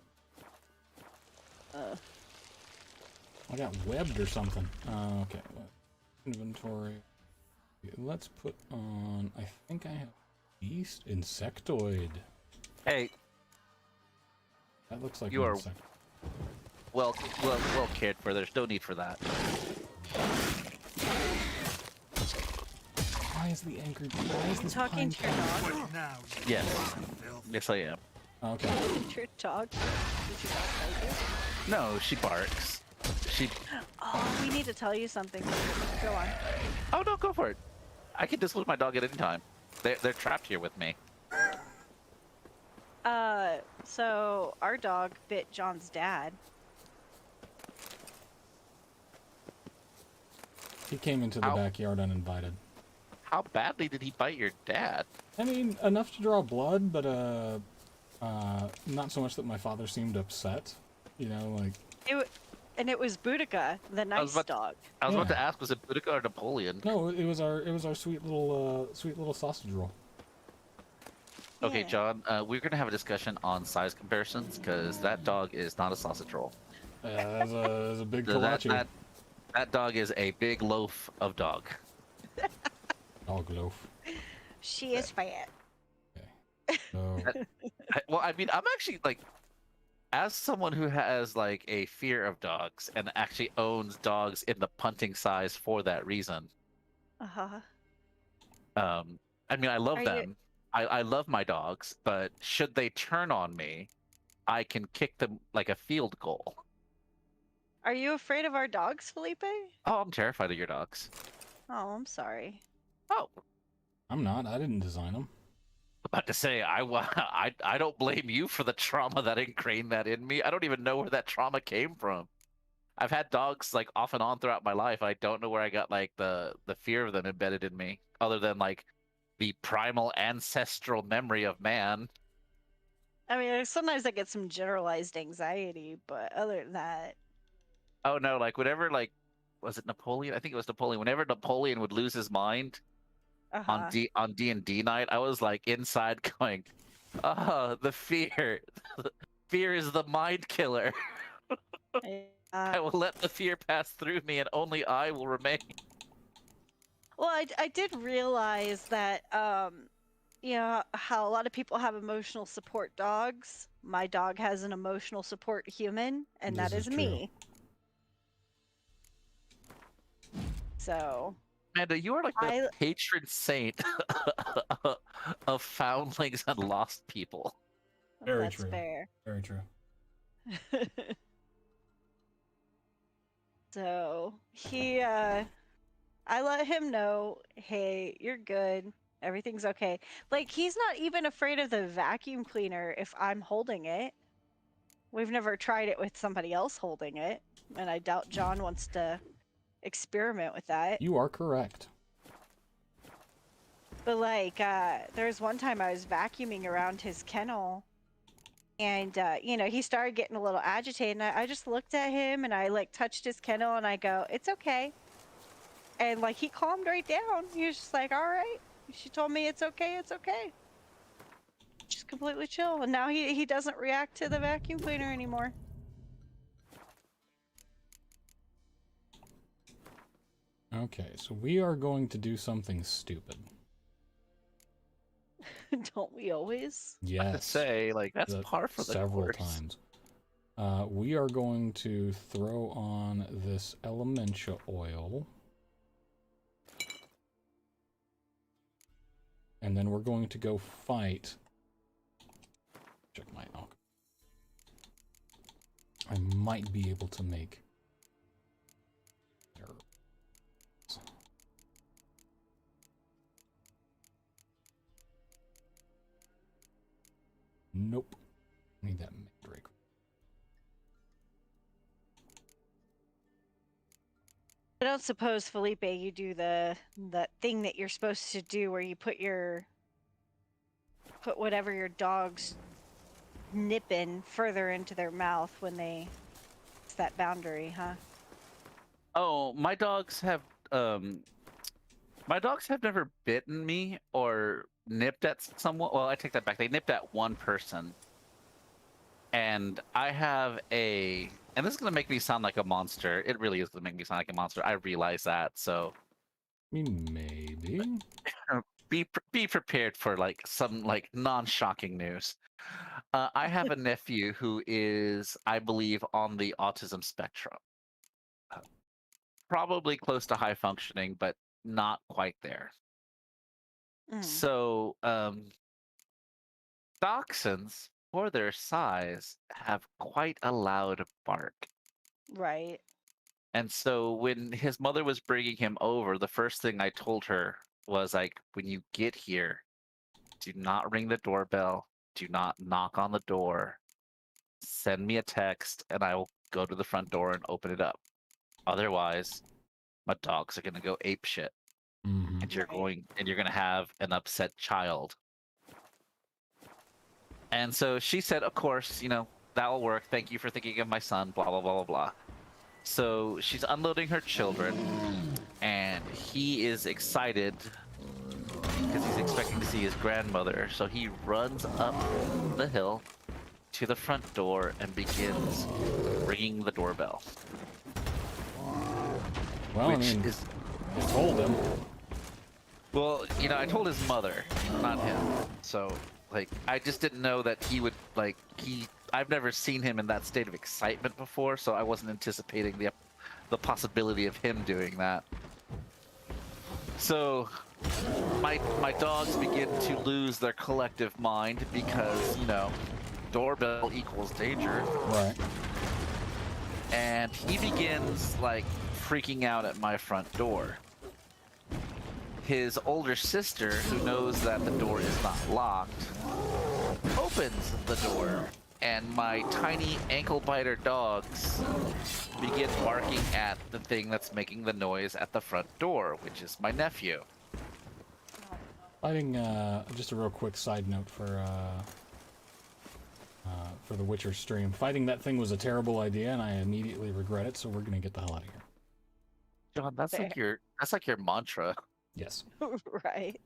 I got webbed or something. Okay. Inventory. Let's put on. I think I have Beast Insectoid. Hey, That looks like You an are- insect. well cared for. There's no need for that. Why is the angry? Why is this Talking to your pinecone- dog. What now, you Yes. piece of filth? Yes, I am. Okay. Your dog. Did your dog bite you? No, she barks. She. Oh, we need to tell you something. Go on. Oh no, go for it. I can discipline my dog at any time. They're trapped here with me. So our dog bit John's dad. He came into the Ow. backyard uninvited. How badly did he bite your dad? I mean, enough to draw blood, but not so much that my father seemed upset. You know, like And it was Boudica, the nice about- dog. I was about Yeah. to ask, was it Boudica or Napoleon? no, it was our sweet little sausage roll. Okay, Yeah. John, we're gonna have a discussion on size comparisons because that dog is not a sausage roll. That's a big So kolache. that dog is a big loaf of dog. Dog loaf. She is fat. So, Well, I mean, I'm actually like, as someone who has like a fear of dogs and actually owns dogs in the punting size for that reason. Uh-huh. I mean, I love Are you- them. I love my dogs, but should they turn on me, I can kick them like a field goal. Are you afraid of our dogs, Felipe? Oh, I'm terrified of your dogs. Oh, I'm sorry. Oh, I'm not. I didn't design them. about to say, I don't blame you for the trauma that ingrained that in me. I don't even know where that trauma came from. I've had dogs like off and on throughout my life. I don't know where I got like the fear of them embedded in me, other than like the primal ancestral memory of man. I mean, sometimes I get some generalized anxiety, but other than that, Oh no, like whenever like was it Napoleon? I think it was Napoleon. Whenever Napoleon would lose his mind uh-huh. on D&D night, I was like inside going, "Oh, the fear. Fear is the mind killer. I will let the fear pass through me and only I will remain." Well, I did realize that, you know, how a lot of people have emotional support dogs. My dog has an emotional support human, and that This is is true. me. So, Amanda, you are like the I- patron saint of foundlings and lost people. Very that's true. fair. Very true. So, I let him know, hey, you're good. Everything's okay. Like, he's not even afraid of the vacuum cleaner if I'm holding it. We've never tried it with somebody else holding it, and I doubt John wants to experiment with that. You are correct. But like, there was one time I was vacuuming around his kennel, and you know, he started getting a little agitated, and I just looked at him and I like touched his kennel and I go, "It's okay," and like he calmed right down. He was just like, "All right." She told me it's okay. It's okay. Just completely chill, and now he doesn't react to the vacuum cleaner anymore. Okay, so we are going to do something stupid. Don't we always? To Yes. say, like, that's par for the Several course. times. We are going to throw on this Elementia oil. And then we're going to go fight. Check my alcohol. I might be able to make. Nope. Need that mandrake. I don't suppose, Felipe, you do that thing that you're supposed to do where you put whatever your dog's nipping further into their mouth when it's that boundary, huh? Oh, my dogs have never bitten me or nipped at someone. Well, I take that back. They nipped at one person. And I have and this is gonna make me sound like a monster. It really is gonna make me sound like a monster. I realize that. So I mean, maybe. be prepared for like some like non-shocking news. I have a nephew who is, I believe, on the autism spectrum. Probably close to high functioning, but not quite there. Mm. So, dachshunds, for their size, have quite a loud bark. Right. And so when his mother was bringing him over, the first thing I told her was like, when you get here, do not ring the doorbell, do not knock on the door, send me a text, and I will go to the front door and open it up. Otherwise, my dogs are gonna go ape shit, Mm-hmm. and you're Right. gonna have an upset child. And so she said, of course, that will work. Thank you for thinking of my son, blah, blah, blah, blah, blah. So she's unloading her children, and he is excited because he's expecting to see his grandmother. So he runs up the hill to the front door and begins ringing the doorbell. Well, I Which mean, is, I told him. well, I told his mother, not him. So, like, I just didn't know that he would, like, I've never seen him in that state of excitement before, so I wasn't anticipating the possibility of him doing that. So, my dogs begin to lose their collective mind because, doorbell equals danger. Right. And he begins, like, freaking out at my front door. His older sister, who knows that the door is not locked, opens the door, and my tiny ankle biter dogs begin barking at the thing that's making the noise at the front door, which is my nephew. Fighting, just a real quick side note for the Witcher stream. Fighting that thing was a terrible idea, and I immediately regret it, so we're gonna get the hell out of here. John, that's Fair. like your mantra. Yes. Right.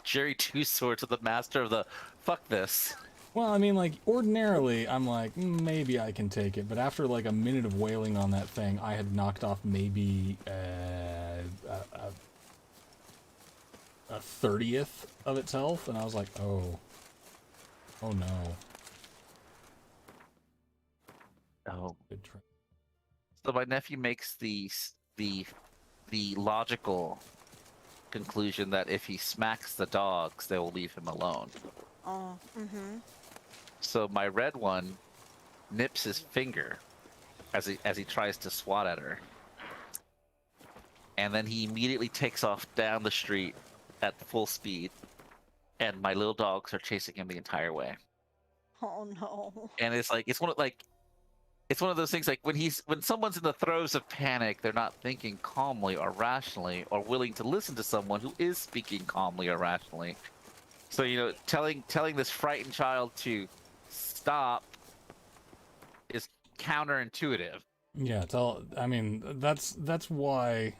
Jerry Two Swords with the master of the fuck this. Well, I mean, like, ordinarily, I'm like, maybe I can take it, but after, like, a minute of wailing on that thing, I had knocked off maybe a 30th of its health, and I was like, oh no. Oh. Good try. So my nephew makes the logical conclusion that if he smacks the dogs, they will leave him alone. Oh. Mm-hmm. So my red one nips his finger as he tries to swat at her. And then he immediately takes off down the street at full speed, and my little dogs are chasing him the entire way. Oh no. And it's one of those things, like when someone's in the throes of panic, they're not thinking calmly or rationally or willing to listen to someone who is speaking calmly or rationally. So, telling this frightened child to stop is counterintuitive. Yeah, I mean, that's why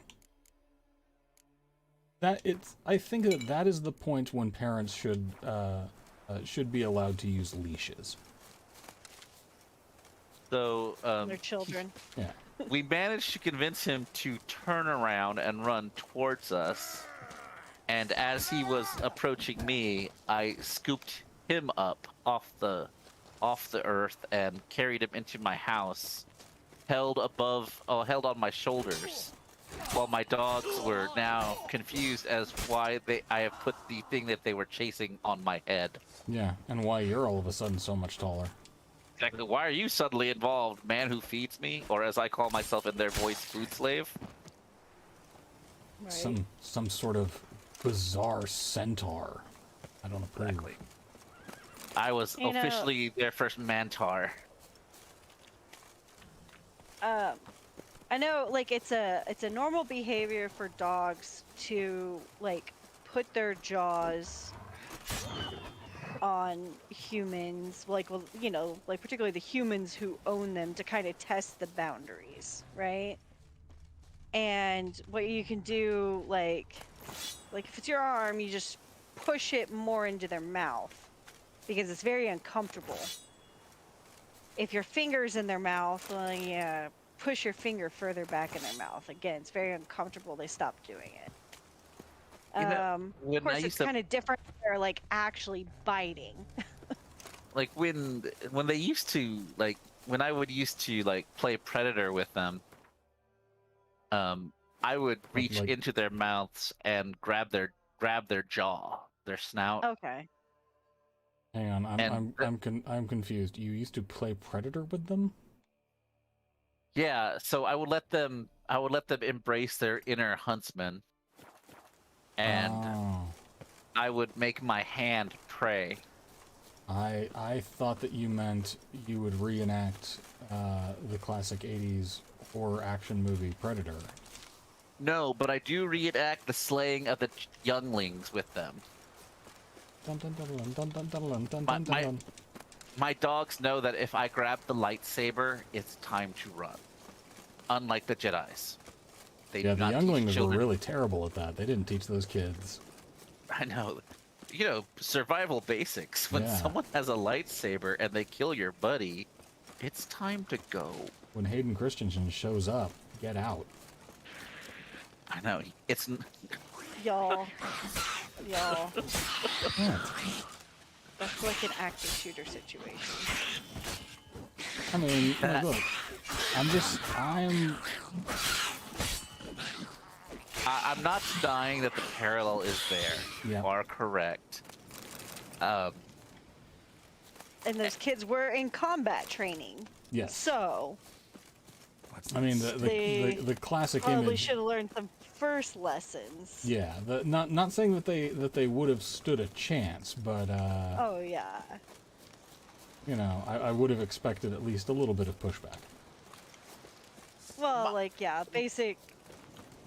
I think that is the point when parents should be allowed to use leashes. So Their children. Yeah. we managed to convince him to turn around and run towards us. And as he was approaching me, I scooped him up off the earth and carried him into my house, held on my shoulders, while my dogs were now confused as why I have put the thing that they were chasing on my head. Yeah, and why you're all of a sudden so much taller. Exactly. Why are you suddenly involved, man who feeds me, or as I call myself in their voice, food slave? Right. Some sort of bizarre centaur. I don't approve. Exactly. I was You know- officially their first mantar. I know, like, it's a normal behavior for dogs to, like, put their jaws on humans, like, well, you know, like, particularly the humans who own them, to kind of test the boundaries, right? And what you can do, like if it's your arm, you just push it more into their mouth because it's very uncomfortable. If your finger's in their mouth, well, yeah, push your finger further back in their mouth. Again, it's very uncomfortable. They stop doing it. You know, Of when I course, it's used to- kind of different. They're like actually biting. Like when they used to when I would used to play Predator with them, I would reach like- into their mouths and grab their jaw, their snout. Okay. Hang on, And I'm confused. You used to play Predator with them? Yeah, so I would let them embrace their inner huntsman, and Oh. I would make my hand prey. I thought that you meant you would reenact the classic 80s horror action movie Predator. No, but I do reenact the slaying of the younglings with them. Dun, dun, dun, dun, dun, dun, dun, dun, My- dun, my- dun. My dogs know that if I grab the lightsaber, it's time to run. Unlike the Jedis. They Yeah, do the not teach younglings were children. really terrible at that. They didn't teach those kids. I know. You know, survival basics. When Yeah. someone has a lightsaber and they kill your buddy, it's time to go. When Hayden Christensen shows up, get out. I know. It's Y'all. Yeah. That's like an active shooter situation. I mean, look, I'm not denying that the parallel is there. Yeah. You are correct. And those kids were in combat training. yes. So I mean, They the classic probably image. should have learned some first lessons. Yeah, not saying that they would have stood a chance, but Oh yeah. you know, I would have expected at least a little bit of pushback. Well, like, yeah, basic.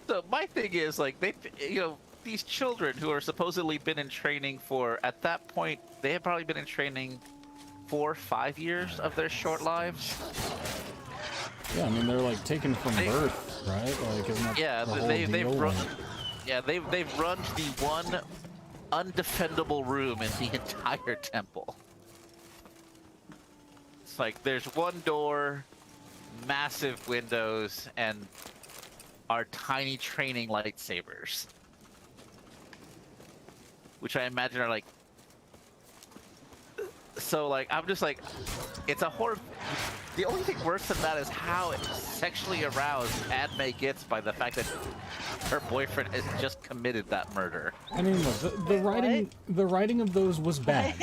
So my thing is these children who are supposedly been in training for, at that point, they have probably been in training 4 or 5 years of their short lives. Yeah, I mean, they're like taken from birth, right? Like, isn't that Yeah, the whole they've deal? run. Like, Yeah, they've run the one undefendable room in the entire temple. It's like there's one door, massive windows, and our tiny training lightsabers, which I imagine are like. So like I'm just like, it's a horror. The only thing worse than that is how sexually aroused Padme gets by the fact that her boyfriend has just committed that murder. I mean, look, the writing of those was bad.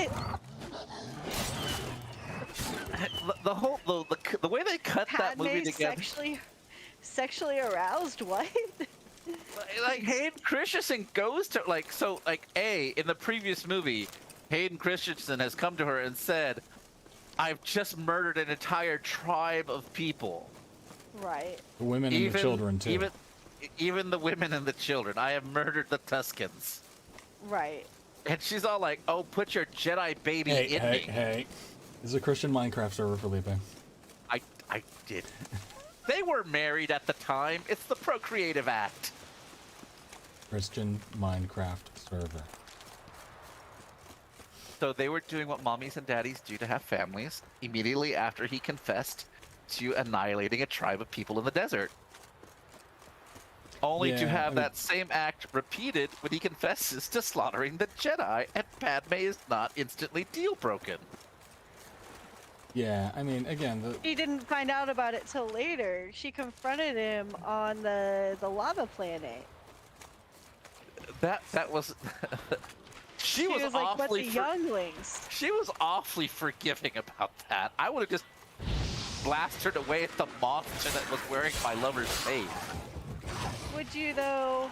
The way they cut that movie Padme together, sexually aroused? What? like Hayden Christensen goes to in the previous movie, Hayden Christensen has come to her and said, "I've just murdered an entire tribe of people, Right. The women and the children too. Even the women and the children. I have murdered the Tuscans." Right. And she's all like, "Oh, put your Jedi baby Hey, in hey, me." hey! This is a Christian Minecraft server, Felipe. I did. They were married at the time. It's the Procreative Act. Christian Minecraft server. So they were doing what mommies and daddies do to have families immediately after he confessed to annihilating a tribe of people in the desert. only to Yeah, have I mean- that same act repeated when he confesses to slaughtering the Jedi, and Padme is not instantly deal broken. Yeah, I mean, again, He didn't find out about it till later. She confronted him on the lava planet. That was. She was was like, "What awfully the for- younglings?" She was awfully forgiving about that. I would have just blasted away at the monster that was wearing my lover's face. Would you though?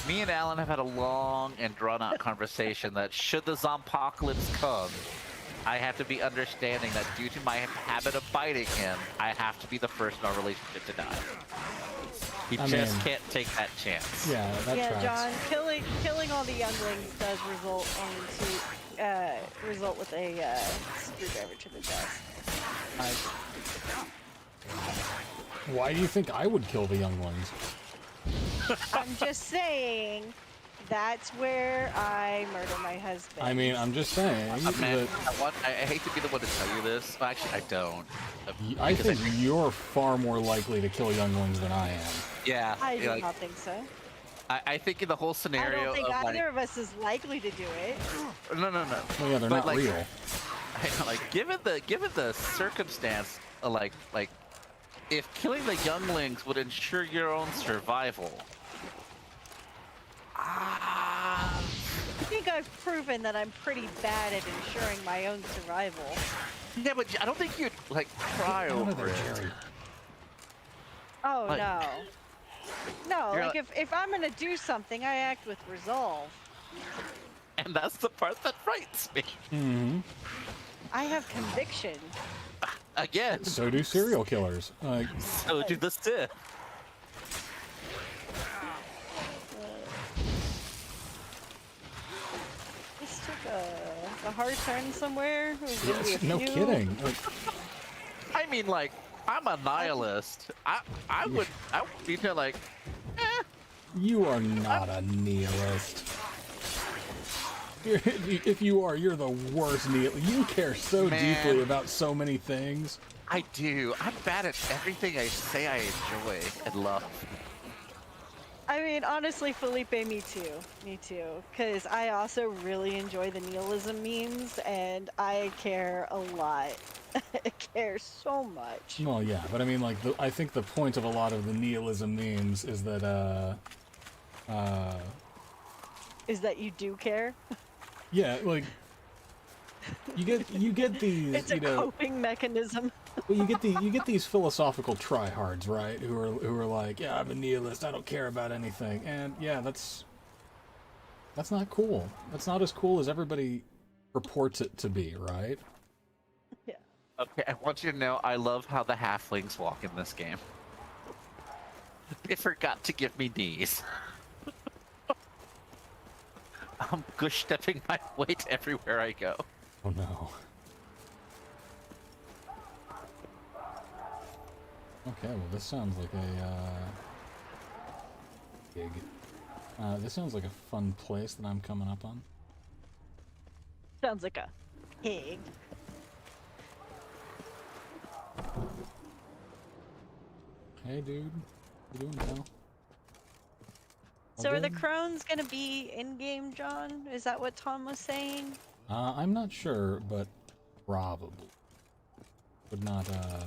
Me and Alan have had a long and drawn-out conversation that should the zompocalypse come, I have to be understanding that due to my habit of fighting him, I have to be the first in our relationship to die. He I just mean- can't take that chance. yeah, that Yeah, tracks. John. Killing all the younglings does result with a screwdriver to the chest. Why do you think I would kill the younglings? I'm just saying. That's where I murder my husband. I mean, I'm just saying Man, that I hate to be the one to tell you this. Well, actually, I don't. I Because think you're far more likely to kill younglings than I am. yeah, I do like, not think so. I think in the whole I scenario don't think of either like, of us is likely to do it. no. Well, yeah, they're But, not like, real. Like given the circumstance, like if killing the younglings would ensure your own survival. I think I've proven that I'm pretty bad at ensuring my own survival. Yeah, but I don't think you'd like cry Out of over there, it. Jerry. Oh Like- no. No, You're like if I'm gonna do something, I act with resolve. And that's the part that frightens me. Mm-hmm. I have conviction. Again, So do serial killers. Like, so do the Sith. This took a hard turn somewhere. There's gonna be a no few. kidding. Like, I mean, like, I'm a nihilist. I would be like, you are not a nihilist. If you are, you're the worst nihilist. You care so Man. deeply about so many things. I do. I'm bad at everything I say I enjoy and love. I mean, honestly, Felipe, me too. Me too. Because I also really enjoy the nihilism memes, and I care a lot. I care so much. Well, yeah, but I mean, like, I think the point of a lot of the nihilism memes is that, Is that you do care? yeah, like, you get these, It's a you know, coping mechanism. well, you get these philosophical tryhards, right? Who are like, yeah, I'm a nihilist. I don't care about anything, and yeah, that's not cool. That's not as cool as everybody purports it to be, right? Yeah. Okay, I want you to know I love how the halflings walk in this game. They forgot to give me knees. I'm gush stepping my weight everywhere I go. Oh no. Okay, well this sounds like a gig. This sounds like a fun place that I'm coming up on. Sounds like a pig. Hey dude, you doing pal? So All are the good? crones gonna be in game, John? Is that what Tom was saying? I'm not sure, but probably. Would not, I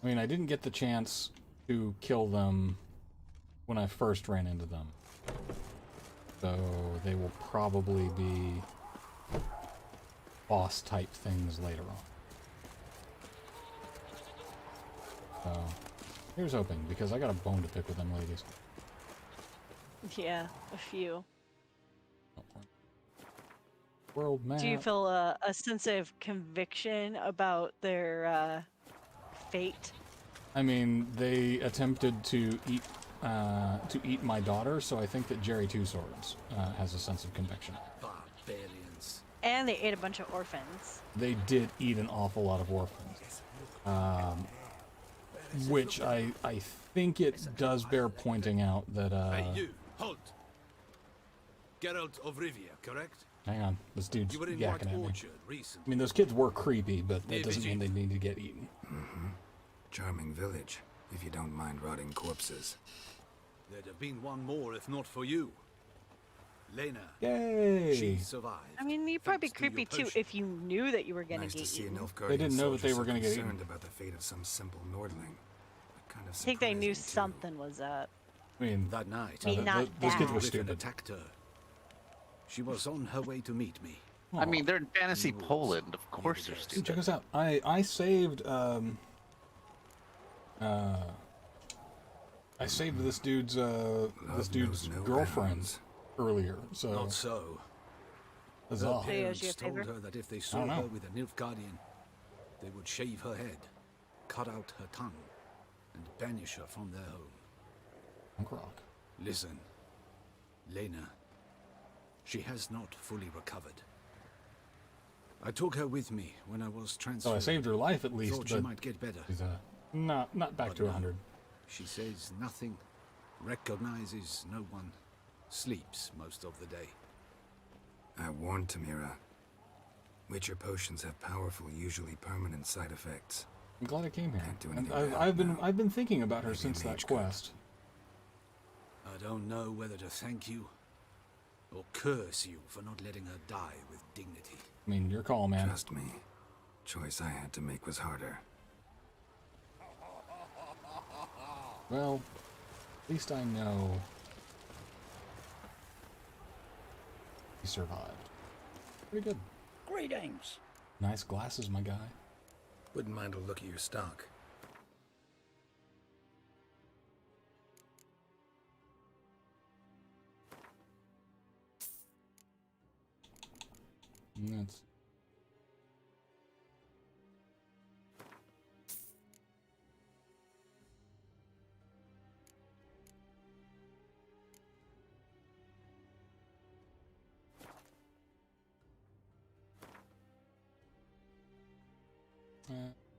mean, I didn't get the chance to kill them when I first ran into them. So they will probably be boss-type things later on. So, here's hoping, because I got a bone to pick with them ladies. Yeah, a few. World map. Do you feel a sense of conviction about their fate? I mean, they attempted to eat my daughter, so I think that Jerry Two Swords has a sense of conviction. Barbarians. And they ate a bunch of orphans. They did eat an awful lot of orphans, which I think it does bear pointing out that. Hey, you, halt! Geralt of Rivia, correct? Hang on, this dude's You were in yakking White at me. Orchard I recently. mean, those kids were creepy, but that Yeah, doesn't mean they Vijay. need to get eaten. Charming village. if you don't mind rotting corpses. There'd have been one more if not for you. Lena. Yay! She survived. I mean, you'd probably be thanks to your creepy too potion. if you knew that you were gonna Nice to get see a eaten. Nilfgaardian They didn't know that they soldier were so gonna get eaten. concerned about the fate of some simple Nordling. But kind of I think they knew surprising, too. something was up. I mean, That night, I mean, not those kids that. were Griffin stupid. attacked her. She was on her way to meet me. I mean, they're in fantasy Rules. Poland. Of course they're Dude, Dude, check stupid. us out. I saved I saved this dude's Love knows no girlfriend bounds. earlier. So Not so. that's Her all. Hey, owes you a parents told favor? her that if they I saw don't her know. with a Nilfgaardian, they would shave her head, cut out her tongue, and banish her from their home. Punk rock. Listen, Lena, she has not fully recovered. I took her with me when I was transferred. So I saved her life at least, Thought she but might get better. she's not back But to no. 100. She says nothing, recognizes no one, sleeps most of the day. I warned Tamira. Witcher potions have powerful, usually permanent side effects. I'm glad I came here. Can't do And anything about I've it been now. I've been thinking about her Maybe a since that mage could. quest. I don't know whether to thank you or curse you for not letting her die with dignity. I mean, your call, man. Trust me, choice I had to make was harder. Well, at least I know he survived. Pretty good. Greetings. Nice glasses, my guy. Wouldn't mind a look at your stock. And that's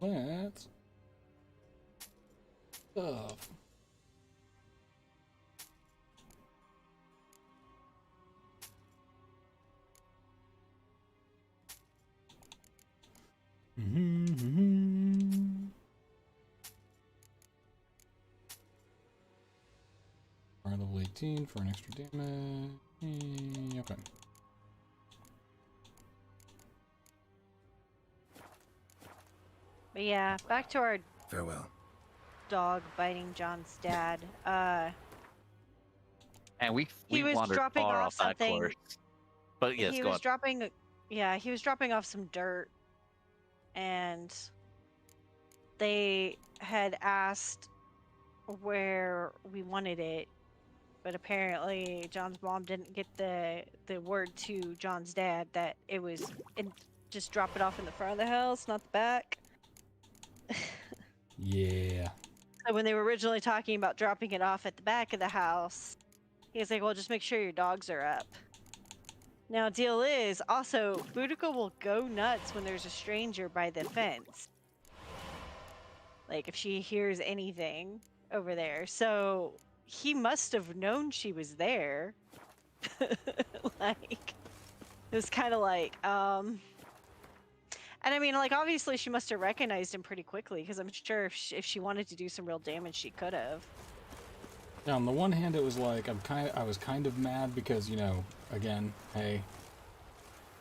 let's stuff. Fire level 18 for an extra damage. Okay. But yeah, back to our Farewell. dog biting John's dad. And we He was wandered dropping far off off that something- course. But yes, he go was on. dropping, yeah, he was dropping off some dirt, and they had asked where we wanted it, but apparently John's mom didn't get the word to John's dad that it was just drop it off in the front of the house, not the back. Yeah. So when they were originally talking about dropping it off at the back of the house, he was like, well, just make sure your dogs are up. Now, deal is, also, Boudica will go nuts when there's a stranger by the fence. Like, if she hears anything over there. So, he must have known she was there. Like, it was kind of like, And I mean, like, obviously she must have recognized him pretty quickly, because I'm sure if she wanted to do some real damage, she could have. Now, on the one hand, it was like I was kind of mad because, you know, again, hey,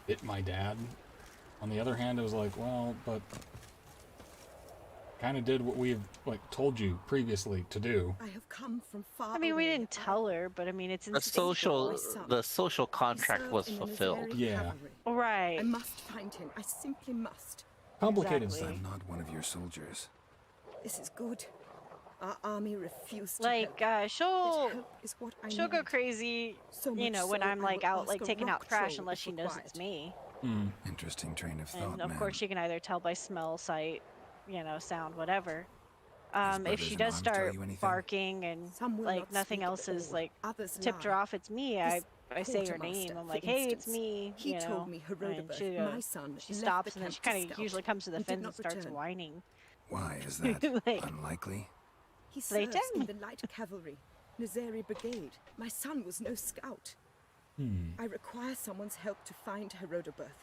bit my dad. On the other hand, it was like, well, but kind of did what we've like told you previously to do. I have come from far I mean, we away. didn't tell her, but I mean, it's The social, instinctual. the social I contract serve was in the fulfilled. Nazari Yeah. cavalry. Right. I must find him. I simply must. Complicated Exactly. I'm not one of your soldiers. This is good. Our army refused to Like, help. Yet she'll help is what I she'll go need. crazy, So you much know, when so I'm I like will out, ask like a taking out rock trash, troll unless if she knows it's required. me. Hmm. Interesting train of thought, And of man. course, she can either tell by smell, sight, you know, sound, whatever. If brothers she in does arms tell start you anything? barking and Some will like not nothing speak at else is all. like Others tipped her lie. off, it's me. This I say her quartermaster, name. I'm for like, hey, it's instance, me. He you know, told me and Herodobert, she, my son, she left stops the and then she camp to kind of scout usually comes to the and did fence and not starts return. whining. Why is that? Like- Unlikely? He They serves tell in me. the light cavalry, Nazari Brigade. My son was no scout. I require someone's help to find Herodobert,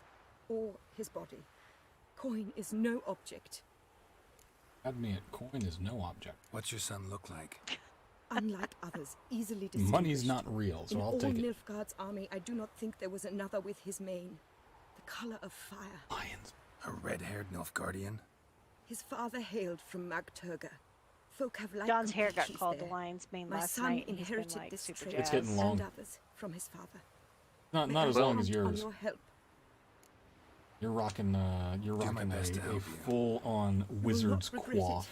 or his body. Coin is no object. Admit coin is no object. What's your son look like? Unlike others, easily distinguished. Money's not real, so In I'll all take it. Nilfgaard's army, I do not think there was another with his mane. The color of fire. Lions. A red-haired Nilfgaardian? His father hailed from Magturga. Folk have liked John's the hair got patches called there. the lion's mane My last son night, and he's been inherited like this super trait It's jazzed. getting long. and others from his father. Not May not I as long count as on yours. your help? You're rocking my best to a help you. full-on wizard's regret it. coif.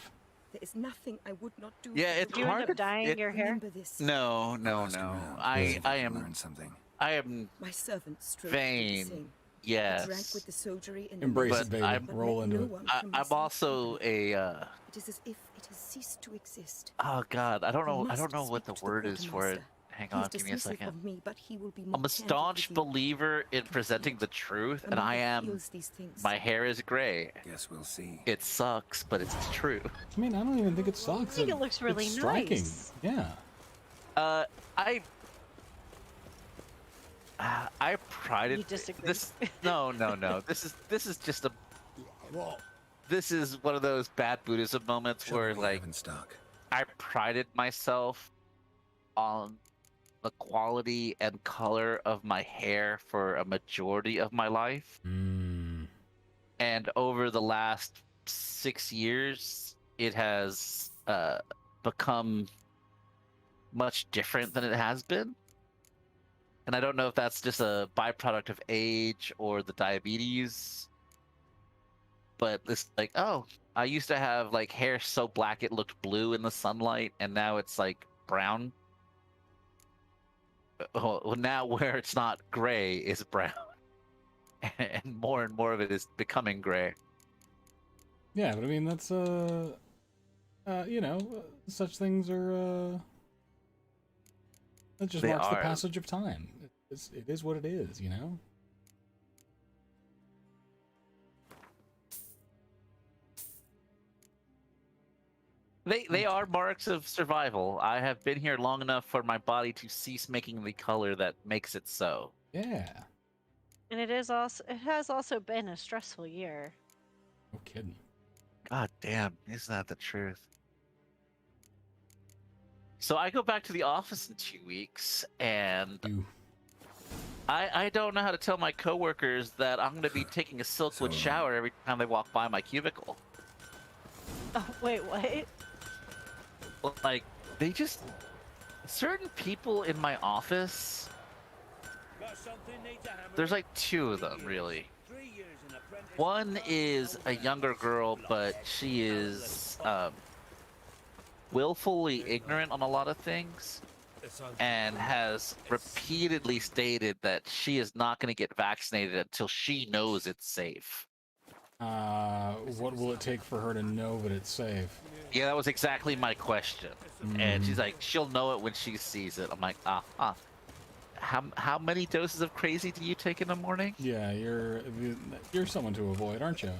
There is nothing I would not do. Yeah, for it's Did you the end hard up to- dyeing it- your hair? Remember this. No, no, Ask no. around. I See if you can am learn something. My servant strove vain. to do the same. Yes. Drank with the soldiery in the Embrace north, it, baby. I'm- but Roll met into no it. one I, from I'm his also company. a. It is as if it has ceased to exist. Oh God, I don't You know. I don't must know what the speak to word is for it. quartermaster. Hang He is on, give me a dismissive second. of me, but he will be more I'm a candid staunch with you. believer in presenting the truth, and A I mother am. feels these things. My hair is gray. Guess we'll see. It sucks, but it's true. I mean, I don't even think it sucks. I think it looks really it's striking. nice. Yeah. I prided You disagree? this. No. This is just a. This is one of those bad Buddhism moments Show me where what you like have in stock. I prided myself on the quality and color of my hair for a majority of my life. Mm. And over the last 6 years, it has become much different than it has been. And I don't know if that's just a byproduct of age or the diabetes. But it's like, oh, I used to have like hair so black it looked blue in the sunlight, and now it's like brown. Well, now where it's not gray is brown, and more of it is becoming gray. Yeah, but I mean that's such things are that just They marks the are. passage of time. It is what it is, you know. They are marks of survival. I have been here long enough for my body to cease making the color that makes it so. Yeah. And it has also been a stressful year. No kidding. God damn, isn't that the truth? So I go back to the office in 2 weeks, and You. I don't know how to tell my coworkers that I'm going to be taking a silkwood So- shower every time they walk by my cubicle. Oh wait, what? Like, they just... Certain people in my office... There's like 2 of them, really. One is a younger girl, but she is willfully ignorant on a lot of things, and has repeatedly stated that she is not going to get vaccinated until she knows it's safe. What will it take for her to know that it's safe? Yeah, that was exactly my question. And she's like, she'll know it when she sees it. I'm like, How many doses of crazy do you take in the morning? Yeah, you're someone to avoid, aren't you?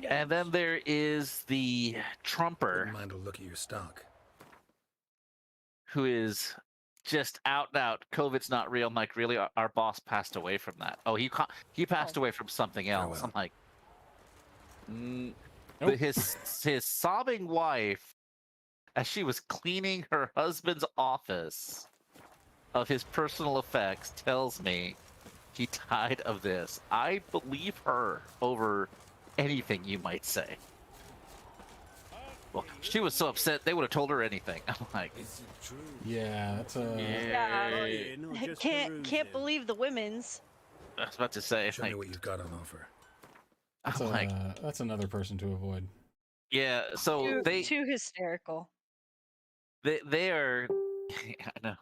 And then there is the Trumper, Wouldn't mind a look at your stock. who is just out and out. COVID's not real. I'm like, really? Our boss passed away from that. Oh, he passed away from something else. well. I'm like, Nope. but his sobbing wife, as she was cleaning her husband's office of his personal effects, tells me he died of this. I believe her over anything you might say. Well, she was so upset they would have told her anything. I'm like, Is it true? Yeah, that's Yeah. Can't believe the women's. I was about to say, Show me like, what you've got on offer. I'm like, that's another person to avoid. yeah. So Too hysterical. they are, I know,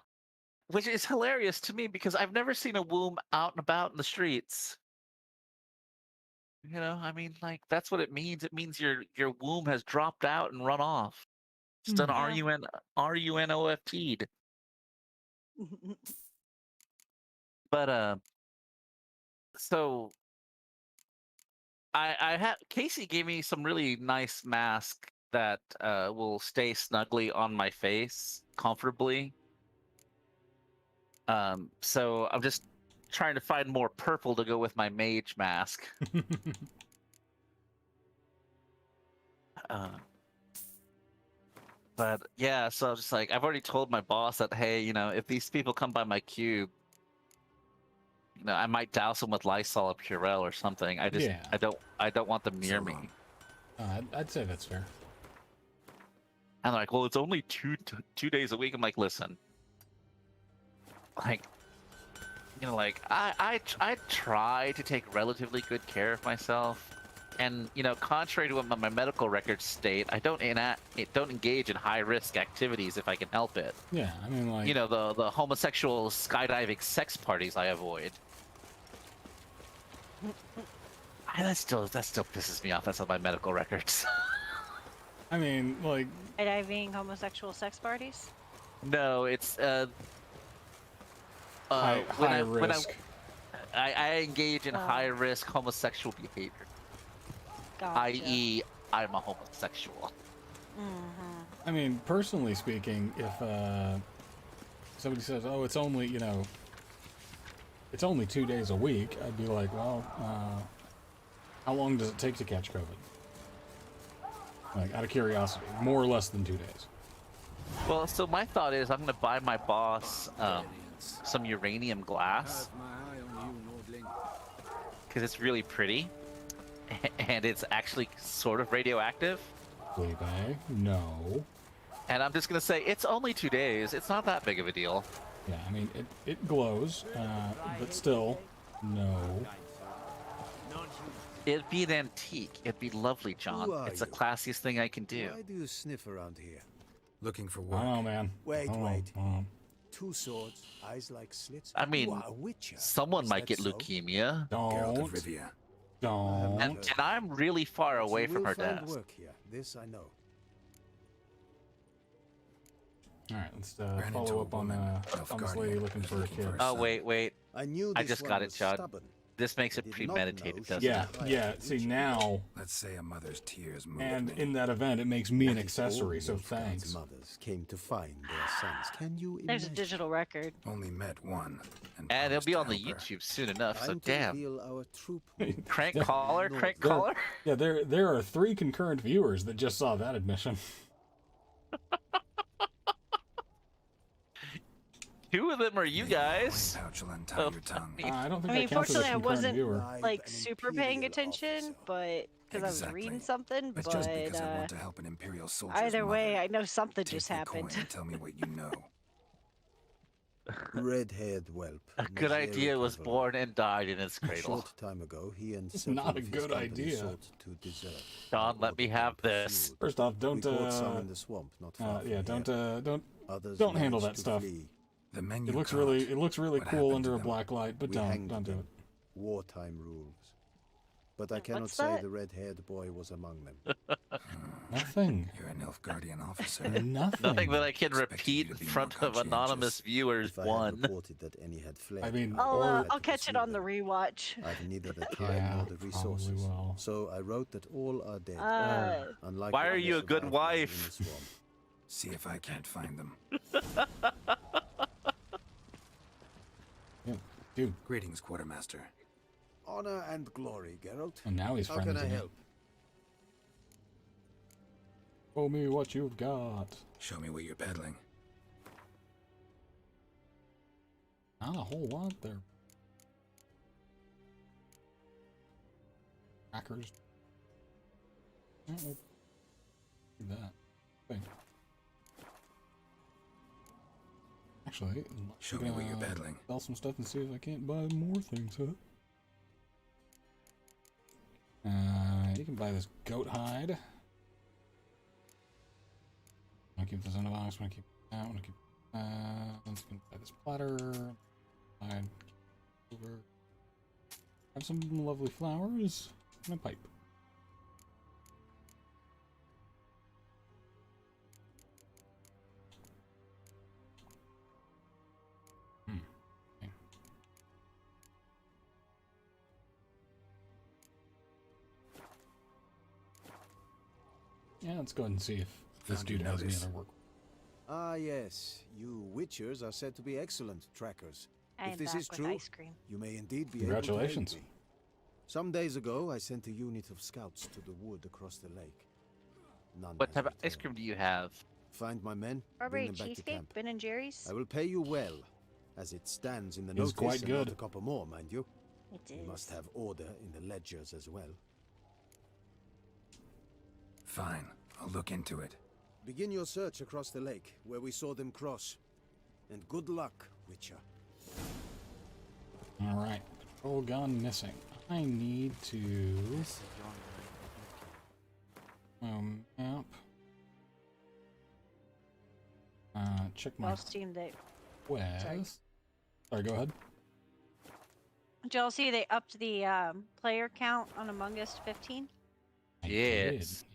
which is hilarious to me because I've never seen a womb out and about in the streets. You know, I mean, like that's what it means. It means your womb has dropped out and run off. It's done Yeah. RUNOFT'd. But so I have Casey gave me some really nice mask that will stay snugly on my face comfortably. So I'm just trying to find more purple to go with my mage mask. But yeah, so I'm just like, I've already told my boss that, hey, if these people come by my cube, I might douse them with Lysol or Purell or something. Yeah. I don't want them near So me. long. I'd say that's fair. And they're like, well, it's only two days a week. I'm like, listen, like, I try to take relatively good care of myself, and contrary to what my medical records state, I don't engage in high risk activities if I can help it. Yeah, I mean, like, The homosexual skydiving sex parties I avoid. That still pisses me off. That's on my medical records. I mean, like, Skydiving, homosexual sex parties. No, it's high risk. I engage in Oh. high risk homosexual behavior, Gotcha. i.e., I'm a homosexual. Mm-hmm. I mean, personally speaking, if somebody says, "Oh, it's only it's only 2 days a week," I'd be like, "Well, how long does it take to catch COVID?" Like, out of curiosity, more or less than 2 days. Well, so my thought is I'm going to buy my boss some uranium glass Have my eye on you, Nordling. because it's really pretty, and it's actually sort of radioactive. Fleabag, no. And I'm just going to say it's only 2 days. It's not that big of a deal. Yeah, I mean, it glows, but still, no. It'd be an antique. It'd be lovely, John. Who are It's the you? classiest thing I can do. Why do you sniff around here? Looking for I work. don't know, man. Wait, I don't know. wait. I don't know. 2 swords, eyes like slits. I mean, you are a witcher. Someone Is might that get so? leukemia, Geralt Don't. of Rivia. Don't. and I'm really far But away you from will her find desk. work here. This I know. All right, let's Ran follow into a up on woman, on this Nilfgaardian, lady looking who's for a looking kid. for Oh, son. wait. I knew I this just one got it, was John. stubborn. This makes I it did not premeditated, know doesn't she Yeah, it? was yeah. like a See, witcher. now, Let's say a mother's tears moved and me. in that event, it makes me an That is all accessory, so Nilfgaard's thanks. mothers came to find their sons. Can you There's a imagine? digital record. Only met one. And it'll promised be to on the help her. YouTube soon enough, so Time to damn. reveal our true pool. Crank Yeah. caller, crank There- caller. Yeah, there are 3 concurrent viewers that just saw that admission. 2 of them are you guys. Coin pouch will untie Oh, your tongue. I don't think I mean, that counts as a fortunately, I concurrent wasn't viewer. Live like an super paying imperial attention, officer. but because I was Exactly. reading something. But But just because I want to help an imperial soldier's either way, mother, I know something take just the happened. coin and tell me what you know. Red-haired whelp. A good Nazeri idea was Cavalry. born and died in its A cradle. short time ago, he and It's several not a of his good company idea. sought to desert. John, let me have this. Pursued. First off, We don't caught some in the swamp, not far from yeah, don't here. Others don't handle managed that to stuff. flee. The men it you looks caught, really what cool happened under to a them? black light, but We don't hanged do them. it. Wartime rules. But I Wait, cannot what's say that? the red-haired boy was among them. Nothing. You're an Nilfgaardian officer. Nothing. Nothing that I can Expected you repeat to in be front more of anonymous conscientious. viewers. If I had One. reported that any had fled, I mean, I'll or- I'll catch it on the rewatch. I've neither the time Yeah, nor the resources. probably will. So I wrote that all are dead. Unlike Why the are you a others good surviving wife? in the swamp. See if I can't find them. Yeah, dude. Greetings, Quartermaster. Honor and glory, Geralt. And now he's How friendly can I to me. help? Show me what you've got. Show me what you're peddling. Not a whole lot there. Crackers. Yeah, we'll do that. Wait. Actually, Show me what you're peddling. sell some stuff and see if I can't buy more things, huh? You can buy this goat hide. I keep this in the box. I want to keep that. I want to keep. Let's go buy this platter. Hide. Over. Have some lovely flowers and a pipe. Okay. Yeah, let's go ahead and see if this Found your dude has any notice. other work. Ah, yes. You witchers are said to be excellent trackers. I If am this back is with true, ice cream. you may indeed be Congratulations. able to help me. Some days ago, I sent a unit of scouts to the wood across the lake. None What has type of ice returned. cream do you have? Find my men, Strawberry bring them back to cheesecake, camp. Ben and Jerry's. I will pay you well, as it stands in the It's notice, quite and not good. a copper more, mind you. It is. You must have order in the ledgers as well. Fine, I'll look into it. Begin your search across the lake, where we saw them cross. And good luck, Witcher. Alright. Patrol gun missing. I need to... map. Check my Y'all seen they? quest. Sorry, go ahead. Did y'all see they upped the player count on Among Us to 15? I Yes. did.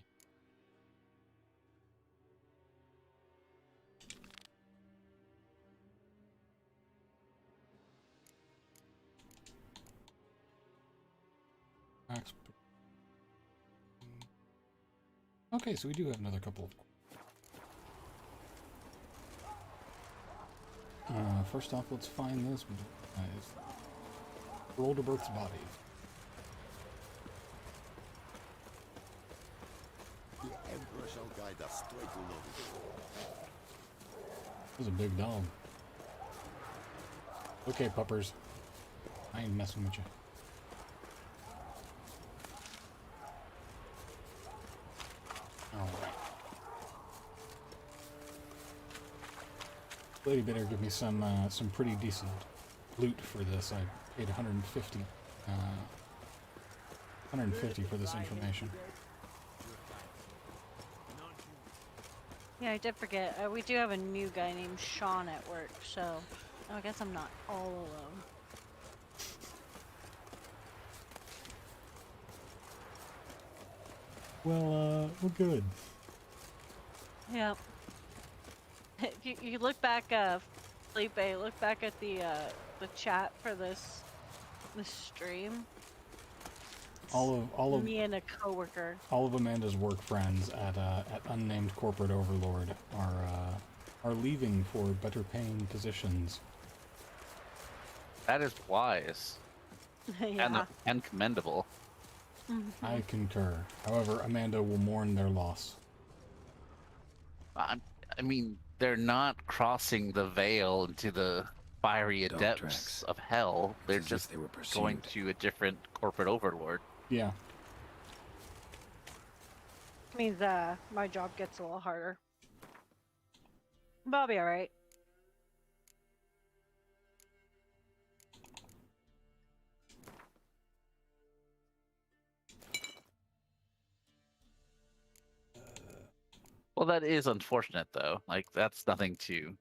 Max- Okay, so we do have another couple of... first off, let's find this. Rolderbert's body. The Emperor shall guide us straight to Lodi. This is a big dog. Okay, puppers. I ain't messing with you. Alright. Lady better give me some pretty decent loot for this. I paid 150 for this information. Yeah, I did forget. We do have a new guy named Sean at work, so I guess I'm not all alone. Well, we're good. Yep. If you look back, Felipe, look back at the chat for this stream. All of Me and a coworker. all of Amanda's work friends at unnamed corporate overlord are leaving for better paying positions. That is wise Yeah. and commendable. I concur. However, Amanda will mourn their loss. I mean, they're not crossing the veil into the fiery Dog depths tracks. of hell. They're It's as if just they were going pursued. to a different corporate overlord. Yeah. Means my job gets a little harder. But I'll be alright. Well, that is unfortunate, though. Like, that's nothing to.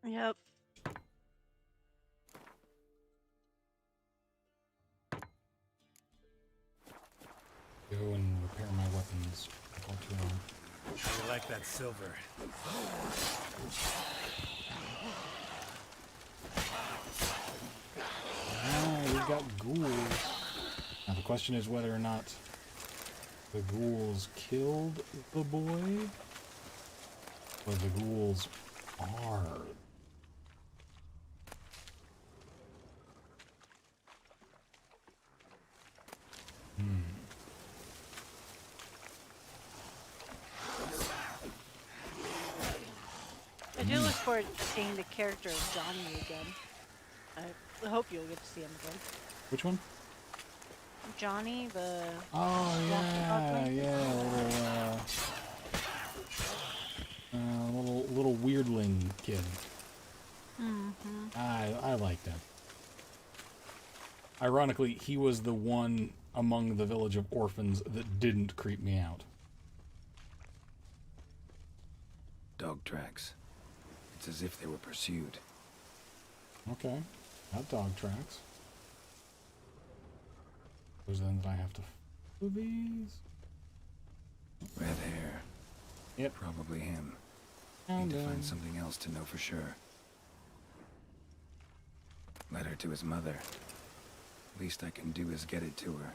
Yep. Go and repair my weapons before too long. I like that silver. Ah, we've got ghouls. Now the question is whether or not the ghouls killed the boy, or the ghouls are. I do look forward to seeing the character of Johnny again. I hope you'll get to see him again. Which one? Johnny, the Oh yeah, walkie-talkie? yeah, little weirdling kid. Mm-hmm. I liked him. Ironically, he was the one among the village of orphans that didn't creep me out. Dog tracks. It's as if they were pursued. Okay, got dog tracks. Suppose then that I have to follow these. Red hair. Yep. Probably him. Found Need to him. find something else to know for sure. Letter to his mother. Least I can do is get it to her.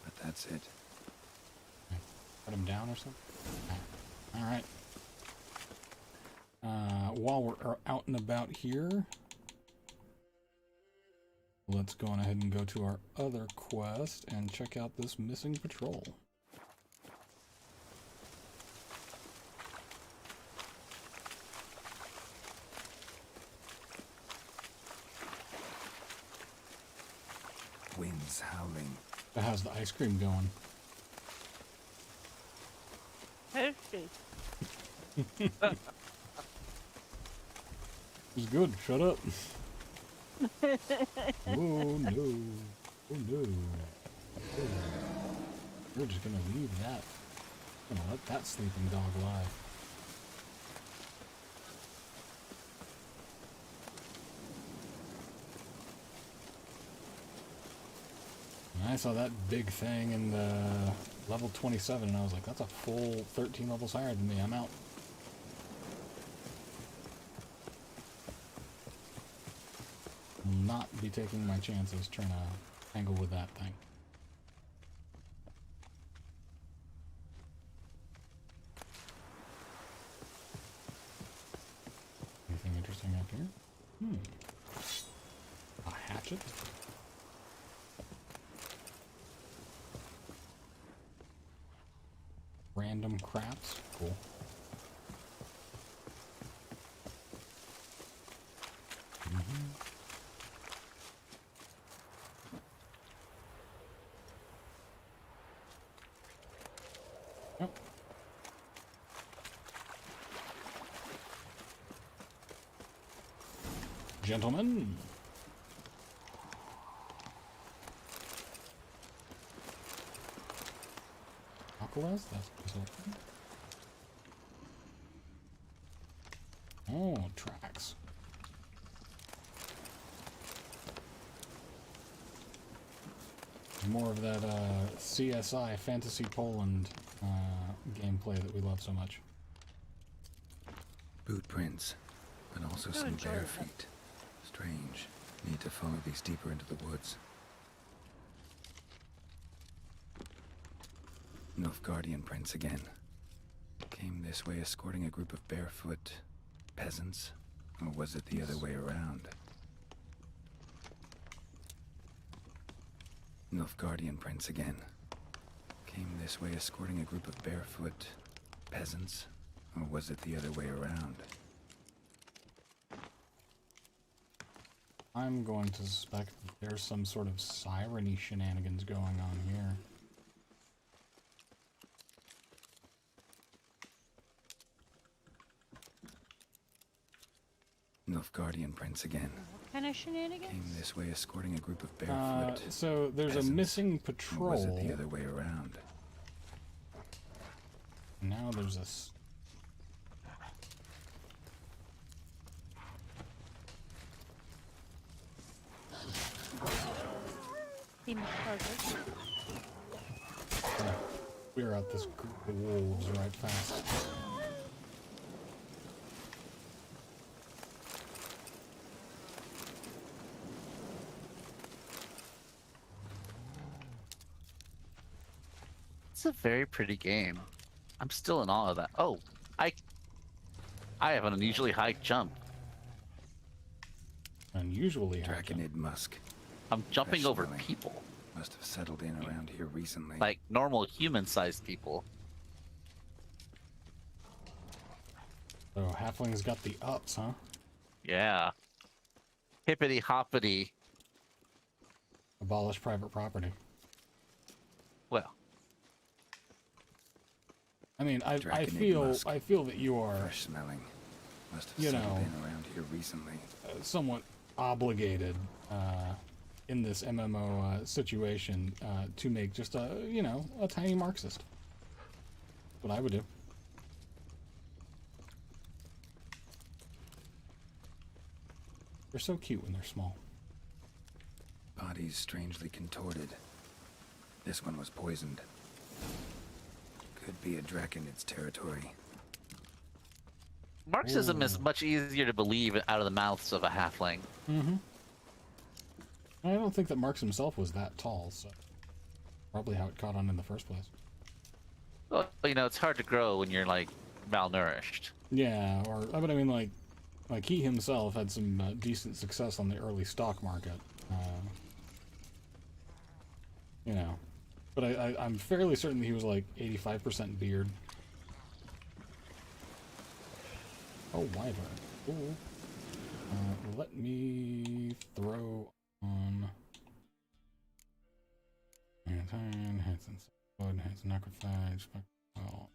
But that's it. Put him down or something? All right. While we're out and about here, Let's go on ahead and go to our other quest and check out this missing patrol. Winds howling. How's the ice cream going? Tasty. It's good. Shut up. Oh no. Oh no. Oh. We're just gonna leave that. Gonna let that sleeping dog lie. And I saw that big thing in the level 27 and I was like, that's a full 13 levels higher than me. I'm out. Will not be taking my chances trying to angle with that thing. Anything interesting up here? A hatchet? Random craps? Cool. Yep. Gentlemen. Aquilaz? That's open. Oh, tracks. More of that CSI Fantasy Poland gameplay that we love so much. Boot prints, but also some bare feet. Strange. Need to follow these deeper into the woods. Nilfgaardian prints again. Came this way escorting a group of barefoot peasants? Or was it the other way around? Nilfgaardian prints again. Came this way escorting a group of barefoot peasants? Or was it the other way around? I'm going to suspect that there's some sort of siren-y shenanigans going on here. Nilfgaardian prints again. What kind of shenanigans? Came this way escorting a group of barefoot So there's peasants. a missing Or patrol. was it the other way around? Now there's this. Clear out this group of wolves right fast. It's a very pretty game. I'm still in awe of that. Oh, I have an unusually high jump. Unusually high jump. Draconid musk. I'm jumping over Smelling. people, Must have settled in around here recently. like normal human-sized people. So Halfling's got the ups, huh? Yeah. Hippity hoppity. Abolish private property. Well, I mean, I Draconid musk. feel that you are Fresh smelling. Must have You settled know. in around here recently. somewhat obligated in this MMO situation to make just a a tiny Marxist. What I would do. They're so cute when they're small. Bodies strangely contorted. This one was poisoned. Could be a Draconid's territory. Marxism is much easier to believe out of the mouths of a halfling. Mm-hmm. I don't think that Marx himself was that tall, so probably how it caught on in the first place. Well, it's hard to grow when you're like malnourished. Yeah, but I mean, like he himself had some decent success on the early stock market. You know, but I'm fairly certain that he was like 85% beard. Oh, wyvern. Cool. Let me throw on. Hands and blood, hands necrophages, well,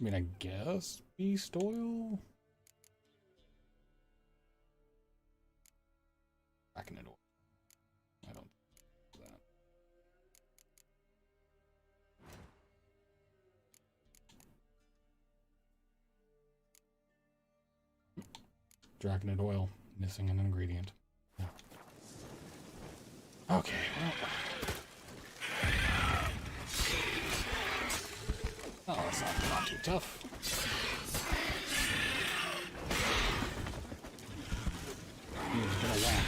I mean, I guess beast oil? Draconid oil. I don't do that. Draconid oil, missing an ingredient. Yeah. Okay, well. Oh, that's not too tough. He's gonna whack.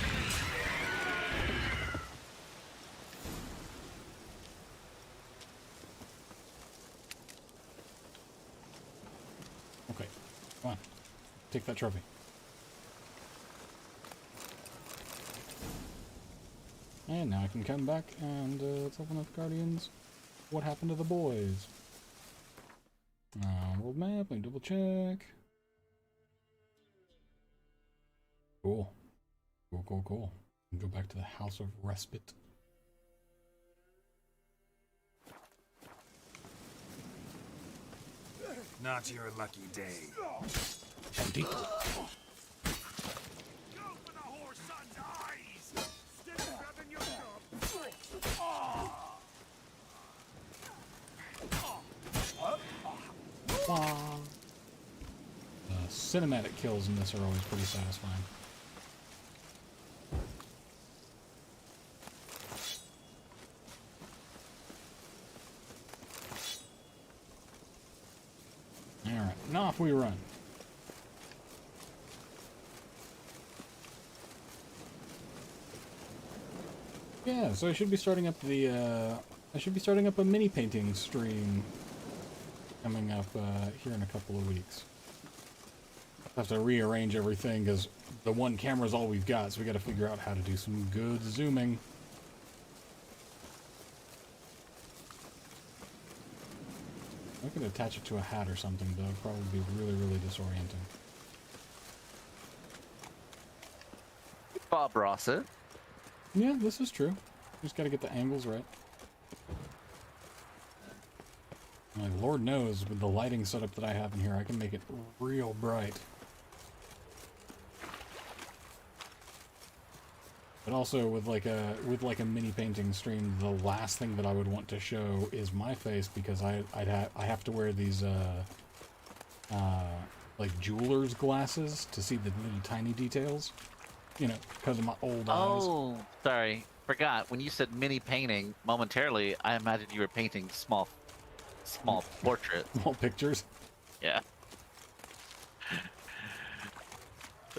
Okay, come on. Take that trophy. And now I can come back and let's open up Guardians. What happened to the boys? World map, let me double check. Cool. Cool. Go back to the House of Respite. Not your lucky day. Empty. Cinematic kills in this are always pretty satisfying. Alright, now off we run. Yeah, so I should be starting up the I should be starting up a mini painting stream coming up here in a couple of weeks. Have to rearrange everything because the one camera is all we've got, so we got to figure out how to do some good zooming. I could attach it to a hat or something, but it'd probably be really, really disorienting. Bob Ross it. Yeah, this is true. Just got to get the angles right. Like, Lord knows, with the lighting setup that I have in here, I can make it real bright. But also with like a mini painting stream, the last thing that I would want to show is my face because I have to wear these like jeweler's glasses to see the little tiny details. You know, because of my old eyes. Oh, sorry. Forgot. When you said mini painting, momentarily, I imagined you were painting small portraits. Small pictures. Yeah.